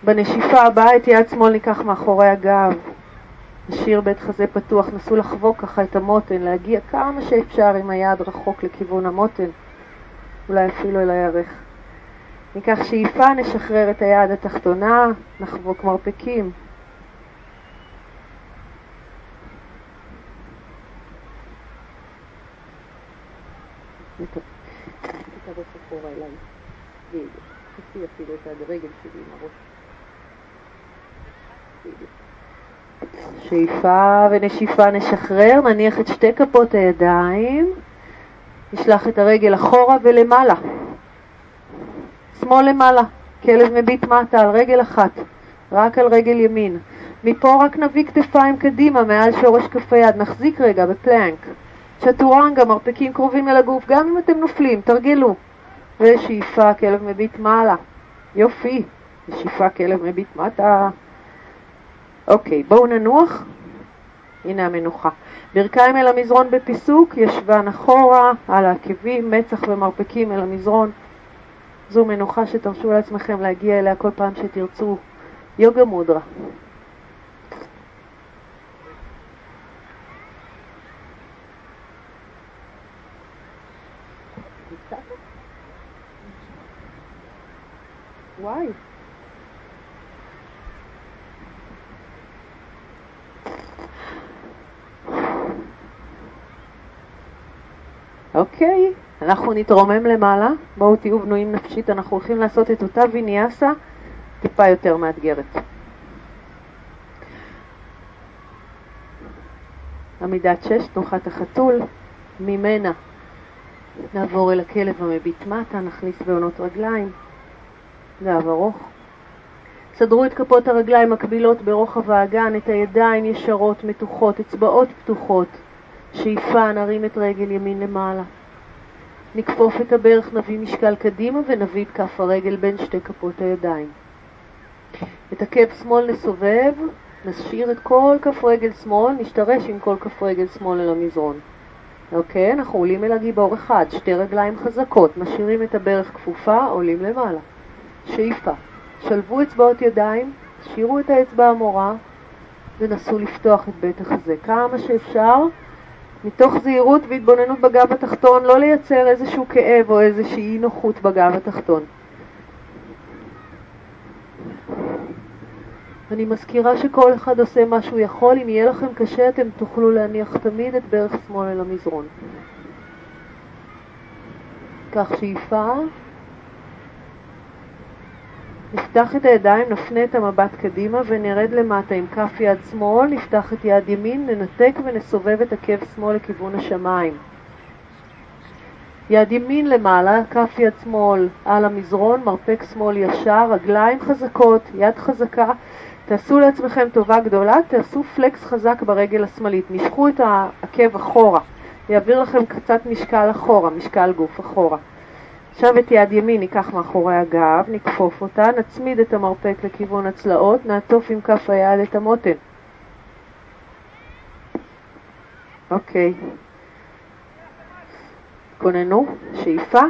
בנשיפה הבאה את יד שמאל ניקח מאחורי הגב, נשאיר בית חזה פתוח, נסו לחבוק ככה את המותן, להגיע כמה שאפשר עם היד רחוק לכיוון המותן, אולי אפילו אל הירך. ניקח שאיפה, נשחרר את היד התחתונה, נחבוק מרפקים. תתרס אחורה אליי, תפי אפילו את הרגל שלי עם הראש. שאיפה ונשיפה, נשחרר, נניח את שתי כפות הידיים, נשלח את הרגל אחורה ולמעלה, שמאל למעלה, כלב מביט מטה על רגל אחת, רק על רגל ימין. מפה רק נביא כתפיים קדימה מעל שורש כף היד, נחזיק רגע בפלנק. צ'טורנגה, מרפקים קרובים אל הגוף, גם אם אתם נופלים, תרגלו. ושאיפה, כלב מביט מעלה. יופי, ושאיפה, כלב מביט מטה. אוקיי, בואו ננוח. הנה המנוחה. ברכיים אל המזרון בפיסוק, ישבן אחורה, על העקבים, מצח ומרפקים אל המזרון. זו מנוחה שתרשו לעצמכם להגיע אליה כל פעם שתרצו. יוגה מודרה. וואי. אוקיי, אנחנו נתרומם למעלה. בואו תהיו בנויים נפשית, אנחנו הולכים לעשות את אותה ויניאסה טיפה יותר מאתגרת. עמידת 6, תנוחת החתול, ממנה נעבור אל הכלב המביט מטה, נכניס בעונות רגליים, גב ארוך. סדרו את כפות הרגליים מקבילות ברוחב האגן, את הידיים ישרות, מתוחות, אצבעות פתוחות. שאיפה, נרים את רגל ימין למעלה. נקפוף את הברך, נביא משקל קדימה ונביא את כף הרגל בין שתי כפות הידיים. את עקב שמאל נסובב, נשאיר את כל כף רגל שמאל, נשתרש עם כל כף רגל שמאל אל המזרון. אוקיי, אנחנו עולים אל הגיבור אחד, שתי רגליים חזקות, משאירים את הברך כפופה, עולים למעלה. שאיפה, שלבו אצבעות ידיים, תשאירו את האצבע המורה ונסו לפתוח את בית החזה כמה שאפשר, מתוך זהירות והתבוננות בגב התחתון, לא לייצר איזשהו כאב או איזושהי נוחות בגב התחתון. אני מזכירה שכל אחד עושה מה שהוא יכול, אם יהיה לכם קשה אתם תוכלו להניח תמיד את ברך שמאל אל המזרון. כך שאיפה נפתח את הידיים, נפנה את המבט קדימה ונרד למטה עם כף יד שמאל, נפתח את יד ימין, ננתק ונסובב את עקב שמאל לכיוון השמיים. יד ימין למעלה, כף יד שמאל על המזרון, מרפק שמאל ישר, רגליים חזקות, יד חזקה. תעשו לעצמכם טובה גדולה, תעשו פלקס חזק ברגל השמאלית, משכו את העקב אחורה, יעביר לכם קצת משקל אחורה, משקל גוף אחורה. עכשיו את יד ימין ניקח מאחורי הגב, נקפוף אותה, נצמיד את המרפק לכיוון הצלעות, נעטוף עם כף היד את המותן. אוקיי. כוננו, שאיפה.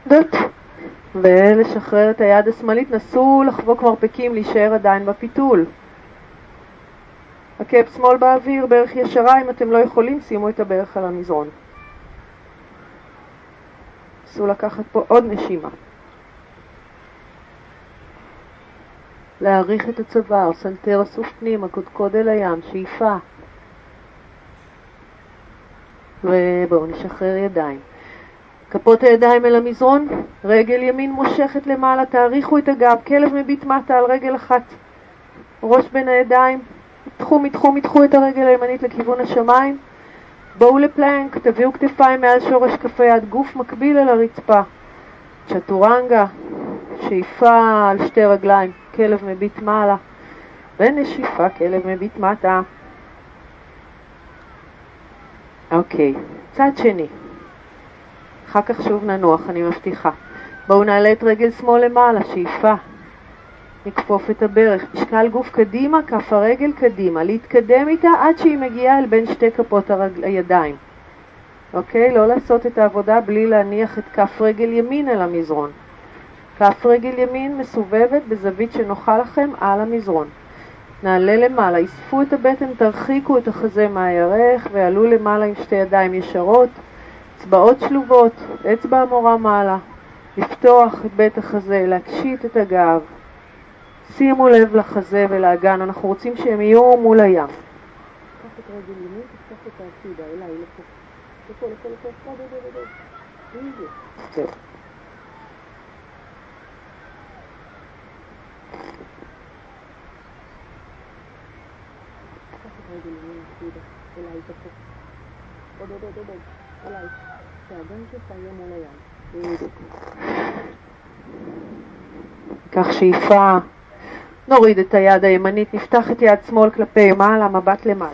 דוט. ולשחרר את היד השמאלית, נסו לחבוק מרפקים, להישאר עדיין בפיתול. עקב שמאל באוויר, ברך ישרה, אם אתם לא יכולים, שימו את הברך על המזרון. נסו לקחת פה עוד נשימה. להעריך את הצוואר, סנטר אסוף פנימה, קודקוד אל הים, שאיפה. ובואו נשחרר ידיים. כפות הידיים אל המזרון, רגל ימין מושכת למעלה, תאריכו את הגב, כלב מביט מטה על רגל אחת. ראש בין הידיים, מתחו את הרגל הימנית לכיוון השמיים. בואו לפלנק, תביאו כתפיים מעל שורש כף היד, גוף מקביל אל הרצפה. צ'טורנגה, שאיפה על שתי רגליים, כלב מביט מעלה. ונשיפה, כלב מביט מטה. אוקיי, צד שני. אחר כך שוב ננוח, אני מבטיחה. בואו נעלה את רגל שמאל למעלה, שאיפה. נקפוף את הברך, משקל גוף קדימה, כף הרגל קדימה, להתקדם איתה עד שהיא מגיעה אל בין שתי כפות הידיים. אוקיי? לא לעשות את העבודה בלי להניח את כף רגל ימין אל המזרון. כף רגל ימין מסובבת בזווית שנוחה לכם על המזרון. נעלה למעלה, יספו את הבטן, תרחיקו את החזה מהירך ועלו למעלה עם שתי ידיים ישרות, אצבעות שלובות, אצבע המורה מעלה, לפתוח את בית החזה, להקשיט את הגב. שימו לב לחזה ולאגן, אנחנו רוצים שהם יהיו מול הים. תפתח את רגל ימין, תפתח את הצידה, אליי, לפה. זהו. רגל ימין, הצידה, אליי, תפתח. עוד, אליי. שהאגן שלך יהיה מול הים. כך שאיפה. נוריד את היד הימנית, נפתח את יד שמאל כלפי מעלה, מבט למעלה.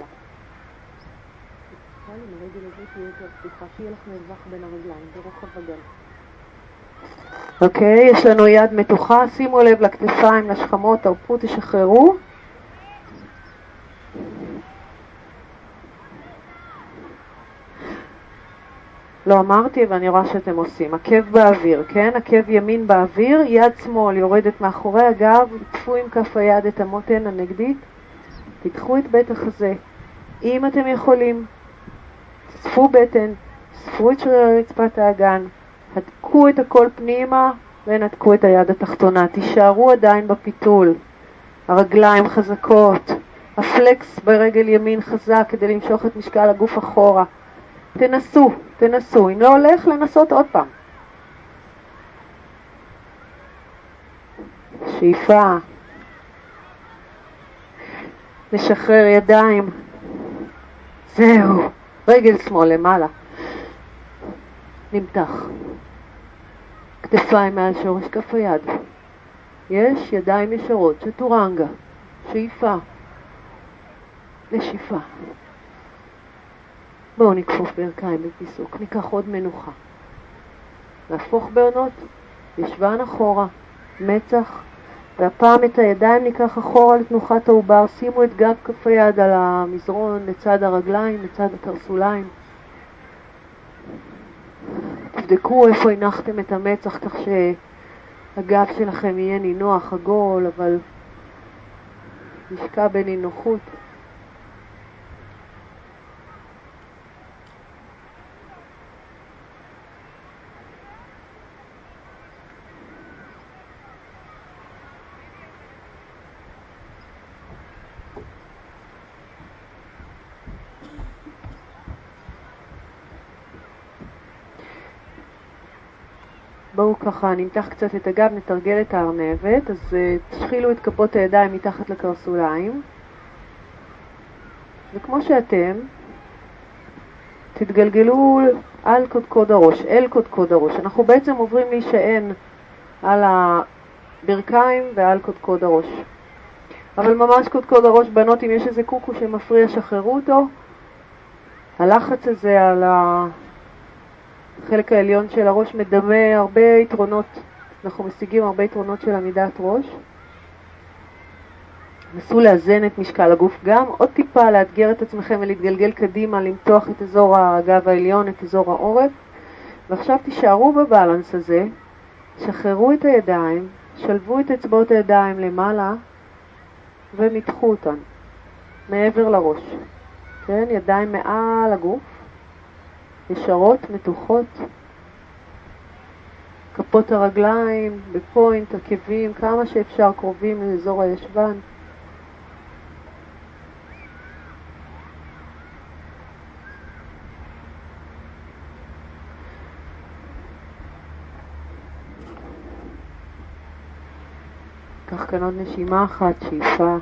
עם הרגל הזאת תהיה יותר פתיחה, שיהיה לך מרווח בין הרגליים, ברוחב הגן. אוקיי, יש לנו יד מתוחה, שימו לב לכתפיים, לשכמות, תרפו, תשחררו. לא אמרתי ואני רואה שאתם עושים. עקב באוויר, כן? עקב ימין באוויר, יד שמאל יורדת מאחורי הגב, תפו עם כף היד את המותן הנגדית, תדחו את בית החזה. אם אתם יכולים, תספו בטן, תספו את שרירי רצפת האגן, הדקו את הכל פנימה ונתקו את היד התחתונה. תישארו עדיין בפיתול. הרגליים חזקות, הפלקס ברגל ימין חזק כדי למשוך את משקל הגוף אחורה. תנסו, אם לא הולך לנסות עוד פעם. שאיפה. נשחרר ידיים. זהו, רגל שמאל למעלה. נמתח. כתפיים מעל שורש כף היד. יש ידיים ישרות, צ'טורנגה. שאיפה. נשיפה. בואו נקפוף ברכיים בפיסוק, ניקח עוד מנוחה. להפוך בעונות, ישבן אחורה, מצח, והפעם את הידיים ניקח אחורה לתנוחת העובר, שימו את גב כף היד על המזרון, לצד הרגליים, לצד התרסוליים. תבדקו איפה הנחתם את המצח, כך שהגב שלכם יהיה נינוח, עגול, אבל נשקע בנינוחות. בואו ככה נמתח קצת את הגב, נתרגל את הארנבת. אז תשחילו את כפות הידיים מתחת לקרסוליים. וכמו שאתם, תתגלגלו על קודקוד הראש, אל קודקוד הראש. אנחנו בעצם עוברים להישען על הברכיים ועל קודקוד הראש. אבל ממש קודקוד הראש, בנות, אם יש איזה קוקו שמפריע, שחררו אותו. הלחץ הזה על החלק העליון של הראש מדמה הרבה יתרונות. אנחנו משיגים הרבה יתרונות של עמידת ראש. נסו לאזן את משקל הגוף גם, עוד טיפה לאתגר את עצמכם ולהתגלגל קדימה, למתוח את אזור הגב העליון, את אזור העורף. ועכשיו תישארו בבלנס הזה, שחררו את הידיים, שלבו את אצבעות הידיים למעלה ומתחו אותן מעבר לראש. כן, ידיים מעל הגוף, ישרות, מתוחות. כפות הרגליים בפוינט, עקבים, כמה שאפשר קרובים לאזור הישבן. קח כאן עוד נשימה אחת, שאיפה.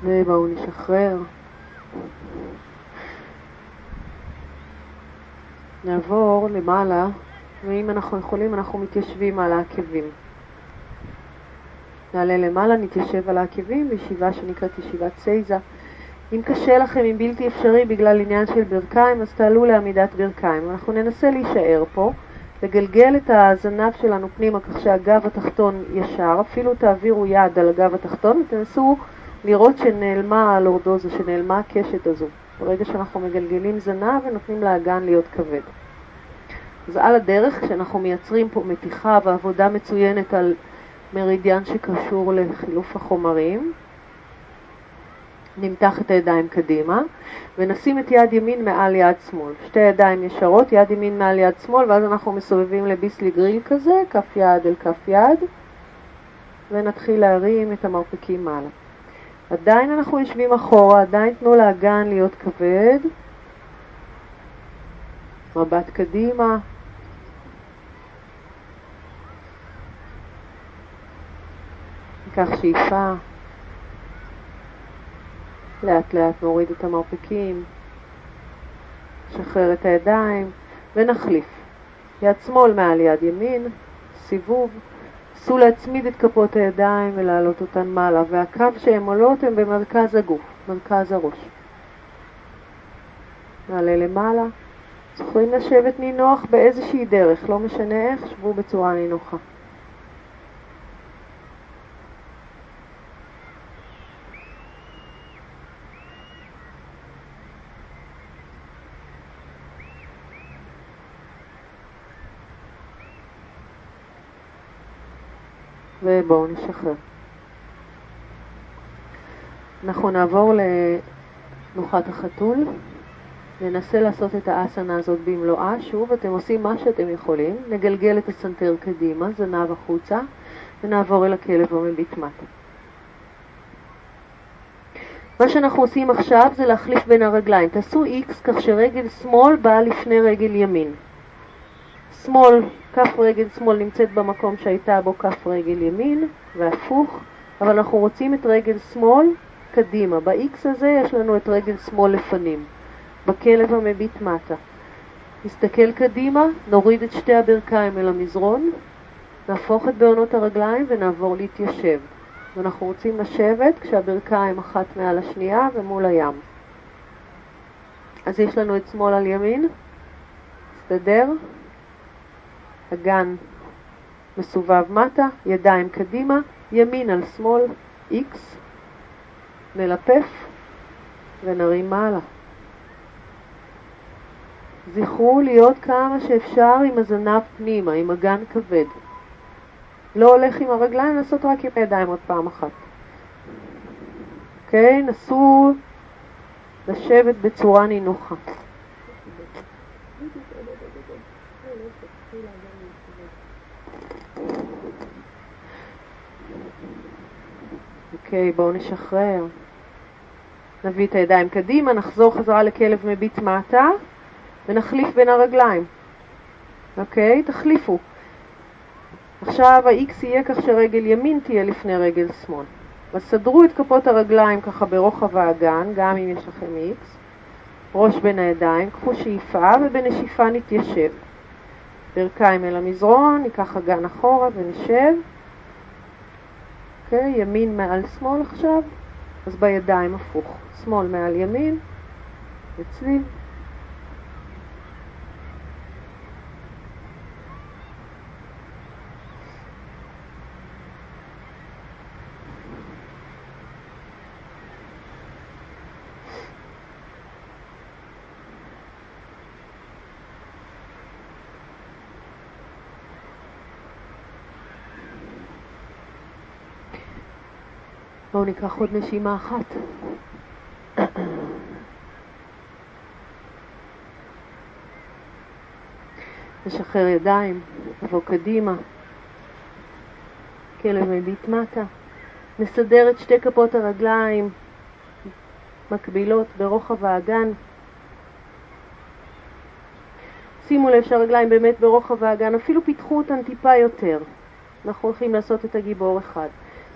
ובואו נשחרר. נעבור למעלה, ואם אנחנו יכולים אנחנו מתיישבים על העקבים. נעלה למעלה, נתיישב על העקבים בישיבה שנקראת ישיבת סייזה. אם קשה לכם, אם בלתי אפשרי בגלל עניין של ברכיים, אז תעלו לעמידת ברכיים. אנחנו ננסה להישאר פה. לגלגל את הזנב שלנו פנימה כך שהגב התחתון ישר, אפילו תעבירו יד על הגב התחתון ותנסו לראות שנעלמה הלורדוזה, שנעלמה הקשת הזו. ברגע שאנחנו מגלגלים זנב ונותנים לאגן להיות כבד. אז על הדרך, כשאנחנו מייצרים פה מתיחה ועבודה מצוינת על מרידיאן שקשור לחילוף החומרים, נמתח את הידיים קדימה, ונשים את יד ימין מעל יד שמאל. שתי ידיים ישרות, יד ימין מעל יד שמאל, ואז אנחנו מסובבים לביסלי גריל כזה, כף יד אל כף יד, ונתחיל להרים את המרפקים מעלה. עדיין אנחנו יושבים אחורה, עדיין תנו לאגן להיות כבד. מבט קדימה. ניקח שאיפה. לאט לאט נוריד את המרפקים, שחרר את הידיים ונחליף. יד שמאל מעל יד ימין, סיבוב. נסו להצמיד את כפות הידיים ולהעלות אותן מעלה, והקו שהן עולות הן במרכז הגוף, מרכז הראש. נעלה למעלה. יכולים לשבת נינוח באיזושהי דרך, לא משנה איך, שבו בצורה נינוחה. ובואו נשחרר. אנחנו נעבור לתנוחת החתול. ננסה לעשות את האסנה הזאת במלואה. שוב, אתם עושים מה שאתם יכולים. נגלגל את הסנטר קדימה, זנב החוצה, ונעבור אל הכלב המביט מטה. מה שאנחנו עושים עכשיו זה להחליף בין הרגליים. תעשו X כך שרגל שמאל באה לפני רגל ימין. שמאל, כף רגל שמאל נמצאת במקום שהייתה בו כף רגל ימין, והפוך, אבל אנחנו רוצים את רגל שמאל קדימה. ב-X הזה יש לנו את רגל שמאל לפנים, בכלב המביט מטה. נסתכל קדימה, נוריד את שתי הברכיים אל המזרון, נהפוך את בעונות הרגליים ונעבור להתיישב. ואנחנו רוצים לשבת כשהברכיים אחת מעל השנייה ומול הים. אז יש לנו את שמאל על ימין, סתדר. אגן מסובב מטה, ידיים קדימה, ימין על שמאל, X, נלפף ונרים מעלה. זכרו להיות כמה שאפשר עם הזנב פנימה, עם אגן כבד. לא הולך עם הרגליים, לעשות רק עם הידיים עוד פעם אחת. אוקיי, נסו לשבת בצורה נינוחה. אוקיי, בואו נשחרר. נביא את הידיים קדימה, נחזור חזרה לכלב מביט מטה. ונחליף בין הרגליים. אוקיי? תחליפו. עכשיו ה-X יהיה כך שרגל ימין תהיה לפני רגל שמאל. אז סדרו את כפות הרגליים ככה ברוחב האגן, גם אם יש לכם X. ראש בין הידיים, קחו שאיפה ובנשיפה נתיישב. ברכיים אל המזרון, ניקח אגן אחורה ונשב. אוקיי, ימין מעל שמאל עכשיו. אז בידיים הפוך. שמאל מעל ימין, וצליל. בואו ניקח עוד נשימה אחת. נשחרר ידיים, נבוא קדימה. כלב מביט מטה. נסדר את שתי כפות הרגליים מקבילות ברוחב האגן. שימו לב שהרגליים באמת ברוחב האגן, אפילו פיתחו אותן טיפה יותר. אנחנו הולכים לעשות את הגיבור אחד.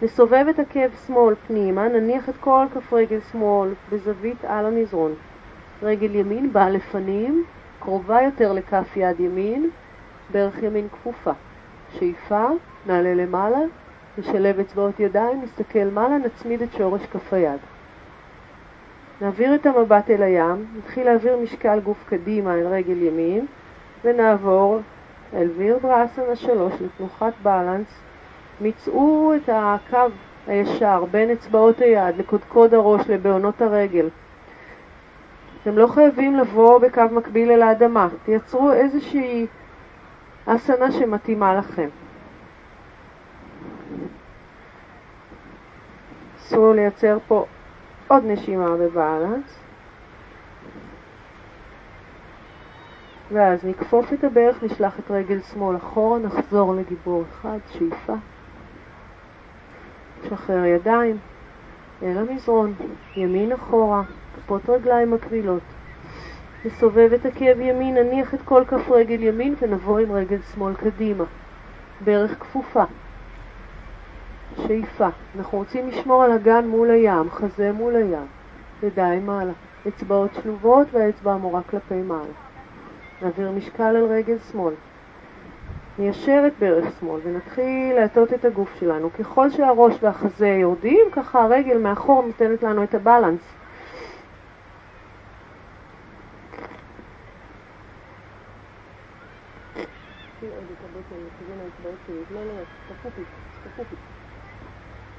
נסובב את עקב שמאל פנימה, נניח את כל כף רגל שמאל בזווית על המזרון. רגל ימין באה לפנים, קרובה יותר לכף יד ימין, ברך ימין כפופה. שאיפה, נעלה למעלה, נשלב אצבעות ידיים, נסתכל מעלה, נצמיד את שורש כף היד. נעביר את המבט אל הים, נתחיל להעביר משקל גוף קדימה אל רגל ימין, ונעבור אל וירברסנה 3 לתנוחת בלנס. מצאו את הקו הישר בין אצבעות היד לקודקוד הראש לבעונות הרגל. אתם לא חייבים לבוא בקו מקביל אל האדמה. תייצרו איזושהי אסנה שמתאימה לכם. אסור לייצר פה עוד נשימה בבלנס. ואז נקפוף את הברך, נשלח את רגל שמאל אחורה, נחזור לגיבור אחד, שאיפה. שחרר ידיים, אל המזרון, ימין אחורה, כפות רגליים מקבילות. נסובב את עקב ימין, נניח את כל כף רגל ימין ונבוא עם רגל שמאל קדימה. ברך כפופה. שאיפה. אנחנו רוצים לשמור על הגן מול הים, חזה מול הים. ידיים מעלה. אצבעות שלובות והאצבע המורה כלפי מעלה. נעביר משקל על רגל שמאל. ניישר את ברך שמאל ונתחיל להטות את הגוף שלנו. ככל שהראש והחזה יורדים, ככה הרגל מאחור נותנת לנו את הבלנס.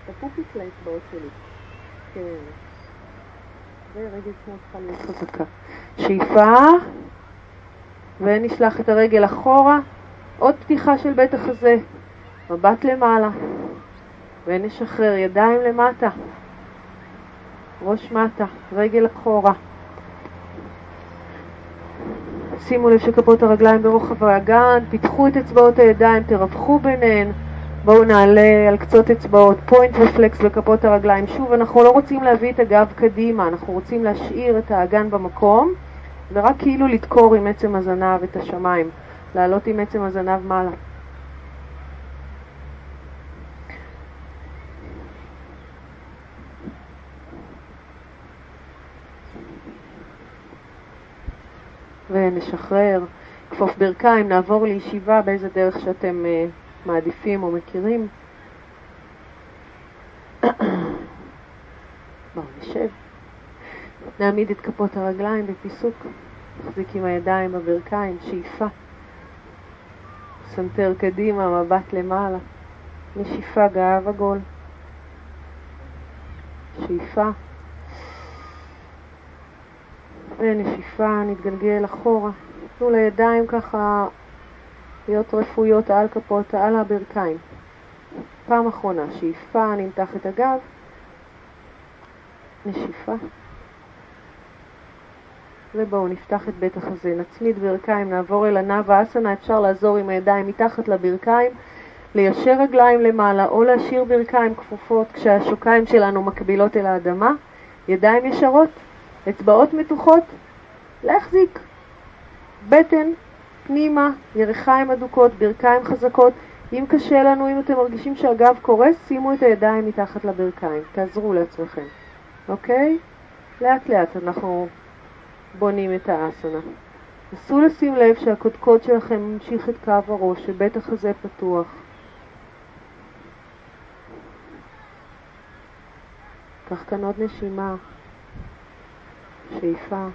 תפופית לאצבעות שלי. כן. ורגל שמאל צריכה להיות חזקה. שאיפה. ונשלח את הרגל אחורה. עוד פתיחה של בית החזה. מבט למעלה. ונשחרר ידיים למטה. ראש מטה. רגל אחורה. שימו לב שכפות הרגליים ברוחב האגן. פיתחו את אצבעות הידיים. תרווחו ביניהן. בואו נעלה על קצות אצבעות. פוינט ופלקס בכפות הרגליים. שוב, אנחנו לא רוצים להביא את הגב קדימה. אנחנו רוצים להשאיר את האגן במקום. ורק כאילו לדקור עם עצם הזנב את השמיים. לעלות עם עצם הזנב מעלה. ונשחרר, כפוף ברכיים, נעבור לישיבה באיזה דרך שאתם מעדיפים או מכירים. בואו נשב. נעמיד את כפות הרגליים בפיסוק. נחזיק עם הידיים בברכיים, שאיפה. סנטר קדימה, מבט למעלה. נשיפה, גב עגול. שאיפה. ונשיפה, נתגלגל אחורה. תנו לידיים ככה להיות רפויות על כפות, על הברכיים. פעם אחרונה, שאיפה, נמתח את הגב. נשיפה. ובואו נפתח את בית החזה, נצמיד ברכיים, נעבור אל הנאווה אסנה. אפשר לעזור עם הידיים מתחת לברכיים, ליישר רגליים למעלה או להשאיר ברכיים כפופות כשהשוקיים שלנו מקבילות אל האדמה. ידיים ישרות, אצבעות מתוחות, להחזיק. בטן, פנימה, ירכיים אדוקות, ברכיים חזקות. אם קשה לנו, אם אתם מרגישים שהגב קורס, שימו את הידיים מתחת לברכיים, תעזרו לעצמכם, אוקיי? לאט לאט אנחנו בונים את האסנה. נסו לשים לב שהקודקוד שלכם ממשיך את קו הראש, שבית החזה פתוח. קח כאן עוד נשימה, שאיפה.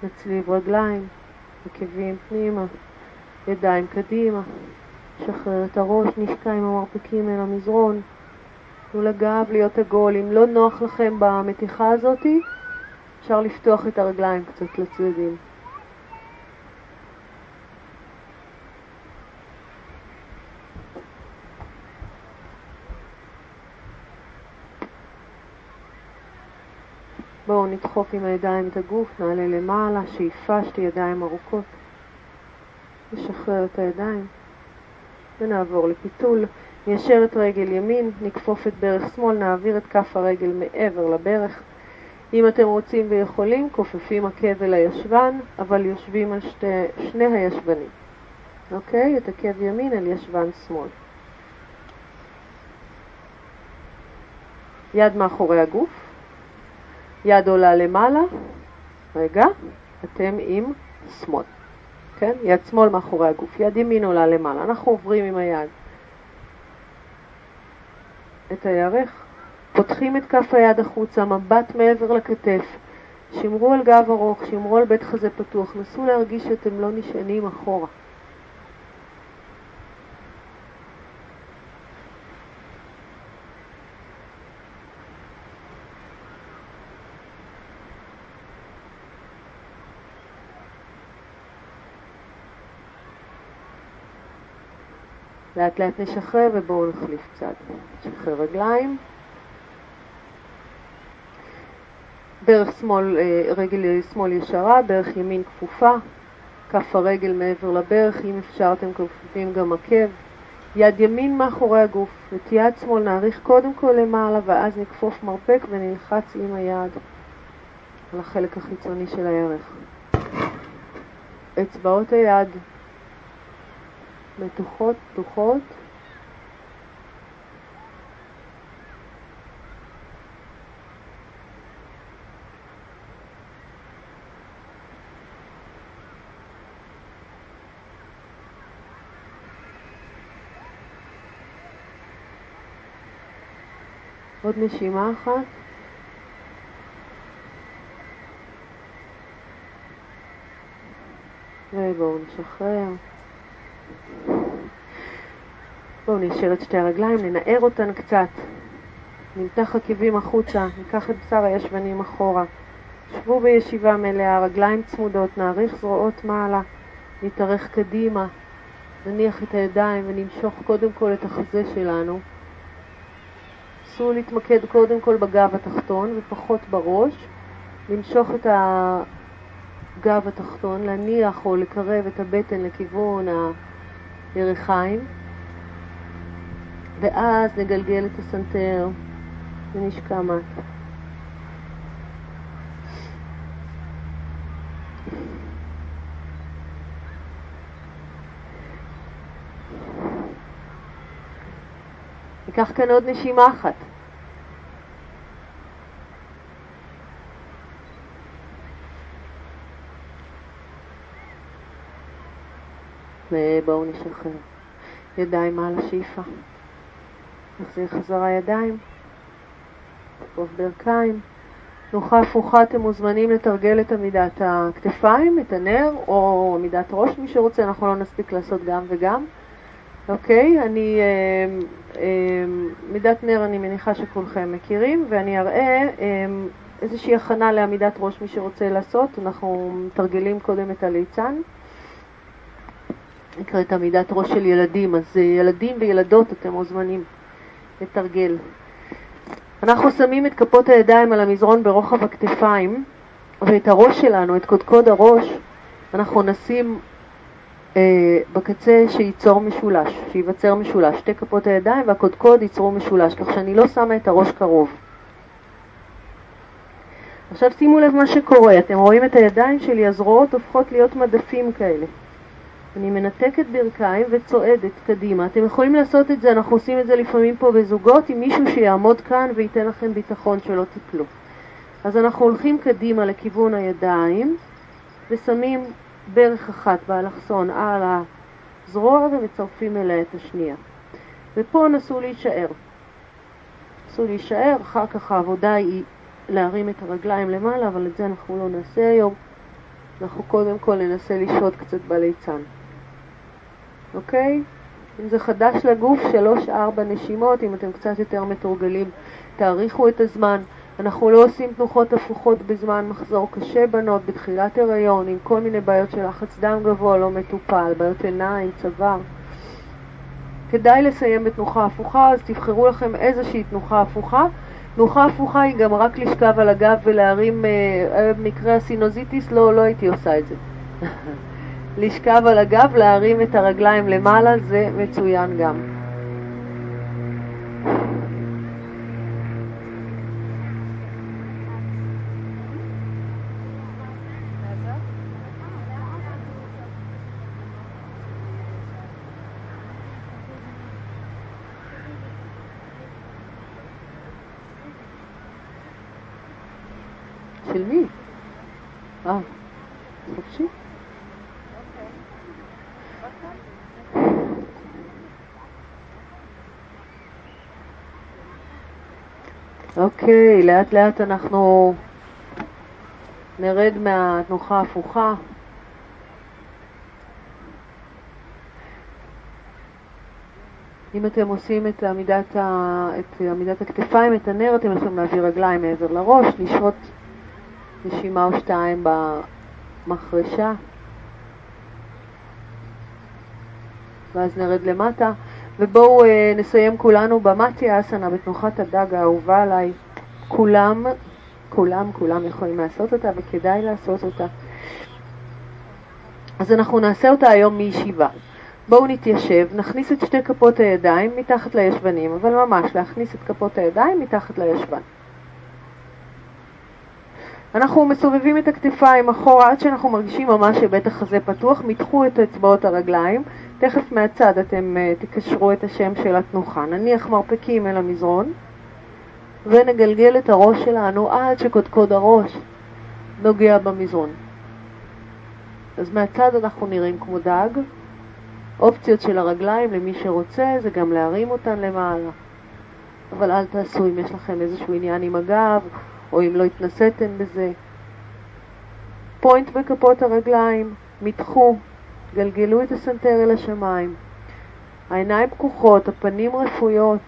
נצליב רגליים, עקבים פנימה, ידיים קדימה. שחרר את הראש, נשקע עם המרפקים אל המזרון. תנו לגב להיות עגול. אם לא נוח לכם במתיחה הזאת, אפשר לפתוח את הרגליים קצת לצדדים. בואו נדחוף עם הידיים את הגוף, נעלה למעלה, שאיפה, שתי ידיים ארוכות. נשחרר את הידיים ונעבור לפיתול. ניישר את רגל ימין, נקפוף את ברך שמאל, נעביר את כף הרגל מעבר לברך. אם אתם רוצים ויכולים, כופפים עקב אל הישבן, אבל יושבים על שני הישבנים. אוקיי? את עקב ימין אל ישבן שמאל. יד מאחורי הגוף. יד עולה למעלה. רגע, אתם עם שמאל. כן? יד שמאל מאחורי הגוף. יד ימין עולה למעלה. אנחנו עוברים עם היד את הירך. פותחים את כף היד החוצה, מבט מעבר לכתף. שמרו על גב ארוך, שמרו על בית חזה פתוח. נסו להרגיש שאתם לא נשענים אחורה. לאט לאט נשחרר ובואו נחליף צד. נשחרר רגליים. ברך שמאל, רגל שמאל ישרה, ברך ימין כפופה. כף הרגל מעבר לברך, אם אפשר אתם כפופים גם עקב. יד ימין מאחורי הגוף. את יד שמאל נעריך קודם כל למעלה ואז נקפוף מרפק ונלחץ עם היד על החלק החיצוני של הירך. אצבעות היד מתוחות, פתוחות. עוד נשימה אחת. ובואו נשחרר. בואו נשאר את שתי הרגליים, ננער אותן קצת. נמתח עקבים החוצה, ניקח את בשר הישבנים אחורה. שבו בישיבה מלאה, רגליים צמודות, נעריך זרועות מעלה, נתארך קדימה, נניח את הידיים ונמשוך קודם כל את החזה שלנו. נסו להתמקד קודם כל בגב התחתון ופחות בראש. למשוך את הגב התחתון, להניח או לקרב את הבטן לכיוון הירכיים. ואז נגלגל את הסנטר ונשקע מטה. ניקח כאן עוד נשימה אחת. ובואו נשחרר. ידיים מעל השאיפה. נחזיר חזרה ידיים. תקוף ברכיים. תנוחה הפוכה, אתם מוזמנים לתרגל את עמידת הכתפיים, את הנר, או עמידת ראש, מי שרוצה. אנחנו לא נספיק לעשות גם וגם. אוקיי, עמידת נר אני מניחה שכולכם מכירים, ואני אראה איזושהי הכנה לעמידת ראש מי שרוצה לעשות. אנחנו מתרגלים קודם את הליצן. נקרא את עמידת ראש של ילדים, אז ילדים וילדות אתם מוזמנים לתרגל. אנחנו שמים את כפות הידיים על המזרון ברוחב הכתפיים, ואת הראש שלנו, את קודקוד הראש, אנחנו נשים בקצה שייצור משולש, שייווצר משולש. שתי כפות הידיים והקודקוד ייצרו משולש, כך שאני לא שמה את הראש קרוב. עכשיו שימו לב מה שקורה, אתם רואים את הידיים שלי, הזרועות הופכות להיות מדפים כאלה. אני מנתקת ברכיים וצועדת קדימה. אתם יכולים לעשות את זה, אנחנו עושים את זה לפעמים פה בזוגות, עם מישהו שיעמוד כאן וייתן לכם ביטחון שלא תיפלו. אז אנחנו הולכים קדימה לכיוון הידיים, ושמים ברך אחת באלכסון על הזרוע ומצרפים אליה את השנייה. ופה נסו להישאר. נסו להישאר, אחר כך העבודה היא להרים את הרגליים למעלה, אבל את זה אנחנו לא נעשה היום. אנחנו קודם כל ננסה לשהות קצת בליצן. אוקיי? אם זה חדש לגוף, 3-4 נשימות, אם אתם קצת יותר מתורגלים, תאריכו את הזמן. אנחנו לא עושים תנוחות הפוכות בזמן מחזור קשה בנות, בתחילת הריון, עם כל מיני בעיות של לחץ דם גבוה, לא מטופל, בעיות עיניים, צוואר. כדאי לסיים בתנוחה הפוכה, אז תבחרו לכם איזושהי תנוחה הפוכה. תנוחה הפוכה היא גם רק לשכב על הגב ולהרים, במקרה הסינוזיטיס לא הייתי עושה את זה. לשכב על הגב, להרים את הרגליים למעלה, זה מצוין גם. של מי? חופשי? אוקיי, לאט לאט אנחנו נרד מהתנוחה ההפוכה. אם אתם עושים את עמידת הכתפיים, את הנר, אתם יכולים להביא רגליים מעבר לראש, לשהות נשימה או שתיים במחרשה, ואז נרד למטה. ובואו נסיים כולנו במטיה אסנה, בתנוחת הדג האהובה עליי. כולם יכולים לעשות אותה, וכדאי לעשות אותה. אז אנחנו נעשה אותה היום מישיבה. בואו נתיישב, נכניס את שתי כפות הידיים מתחת לישבנים, אבל ממש להכניס את כפות הידיים מתחת לישבן. אנחנו מסובבים את הכתפיים אחורה עד שאנחנו מרגישים ממש שבית החזה פתוח, מתחו את אצבעות הרגליים, תכף מהצד אתם תקשרו את השם של התנוחה. נניח מרפקים אל המזרון, ונגלגל את הראש שלנו עד שקודקוד הראש נוגע במזרון. אז מהצד אנחנו נראים כמו דג. אופציות של הרגליים למי שרוצה זה גם להרים אותן למעלה. אבל אל תעשו אם יש לכם איזשהו עניין עם הגב, או אם לא התנסיתם בזה. פוינט בכפות הרגליים, מתחו, גלגלו את הסנטר אל השמיים. העיניים פקוחות, הפנים רפויות.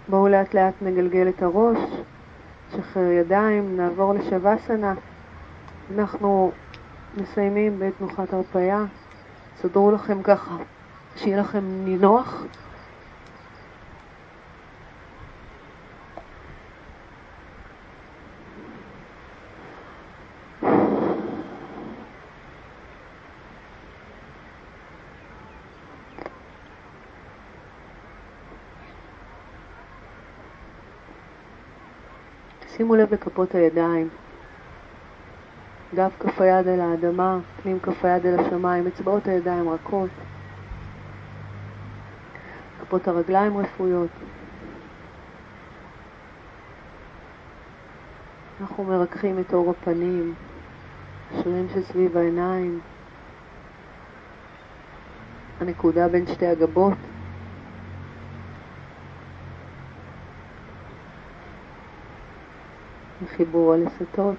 בואו לאט לאט נגלגל את הראש, שחרר ידיים, נעבור לשווסנה. אנחנו מסיימים בתנוחת הרפאיה. סדרו לכם ככה, שיהיה לכם נינוח. שימו לב לכפות הידיים, גב כף היד אל האדמה, פנים כף היד אל השמיים, אצבעות הידיים רכות, כפות הרגליים רפויות. אנחנו מרככים את אור הפנים, שרירים שסביב העיניים, הנקודה בין שתי הגבות. חיבור הלסתות.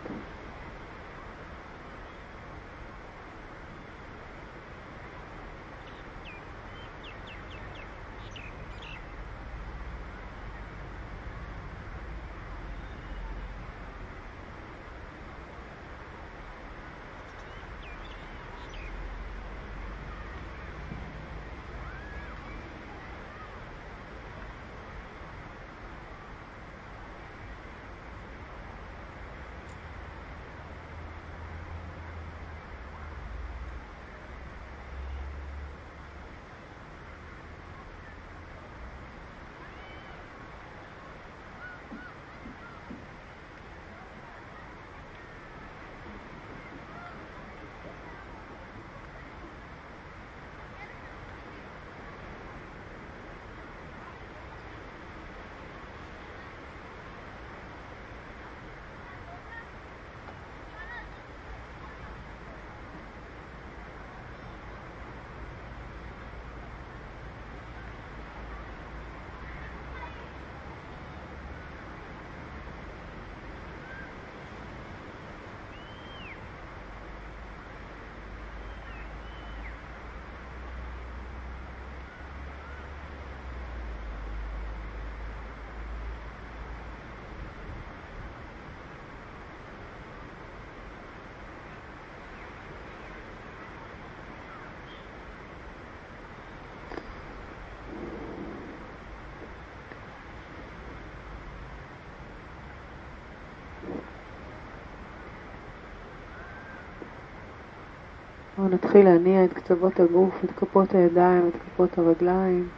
נתחיל להניע את קצוות הגוף, את כפות הידיים, את כפות הרגליים.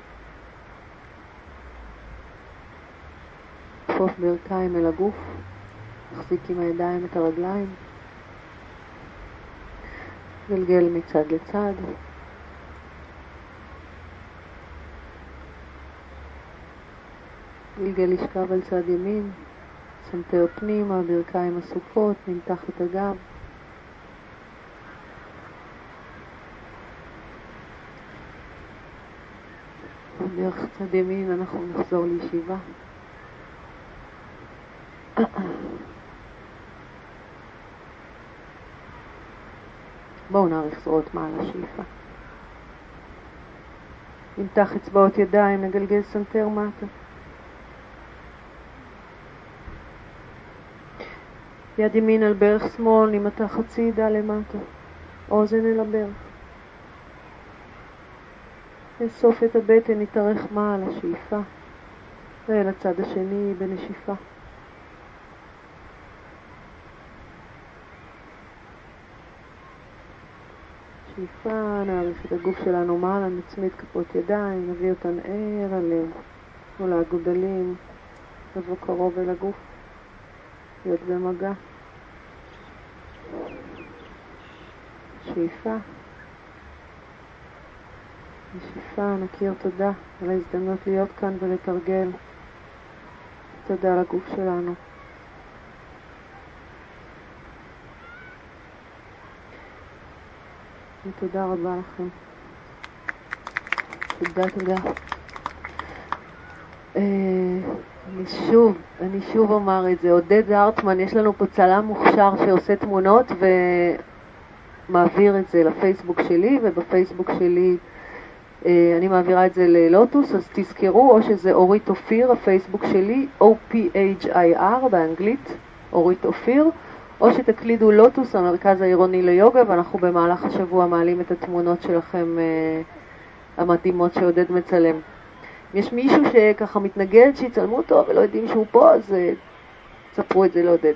כפוף ברכיים אל הגוף, מחזיק עם הידיים את הרגליים. גלגל מצד לצד. גלגל לשכב על צד ימין, סנטר פנימה, ברכיים אסופות, נמתח את הגב. דרך צד ימין אנחנו נחזור לישיבה. בואו נעריך זרועות מעל השאיפה. נמתח אצבעות ידיים, נגלגל סנטר מטה. יד ימין על ברך שמאל, נמתח הצידה למטה. אוזן אל הברך. נאסוף את הבטן, נתארך מעל השאיפה. ואל הצד השני בנשיפה. שאיפה, נעריך את הגוף שלנו מעלה, נצמיד כפות ידיים, נביא אותן ער הלב, מול הגודלים, לבוא קרוב אל הגוף, להיות במגע. שאיפה. נשיפה, נכיר תודה על ההזדמנות להיות כאן ולתרגל. תודה לגוף שלנו. ותודה רבה לכם. תודה. אני שוב אומר את זה. עודד זרטמן, יש לנו פה צלם מוכשר שעושה תמונות ומעביר את זה לפייסבוק שלי, ובפייסבוק שלי אני מעבירה את זה ללוטוס, אז תזכרו, או שזה אורית אופיר, הפייסבוק שלי, OPHIR באנגלית, אורית אופיר, או שתקלידו לוטוס, המרכז העירוני ליוגה, ואנחנו במהלך השבוע מעלים את התמונות שלכם המדהימות שעודד מצלם. אם יש מישהו שככה מתנגד שיצלמו אותו ולא יודעים שהוא פה, אז תספרו את זה לעודד.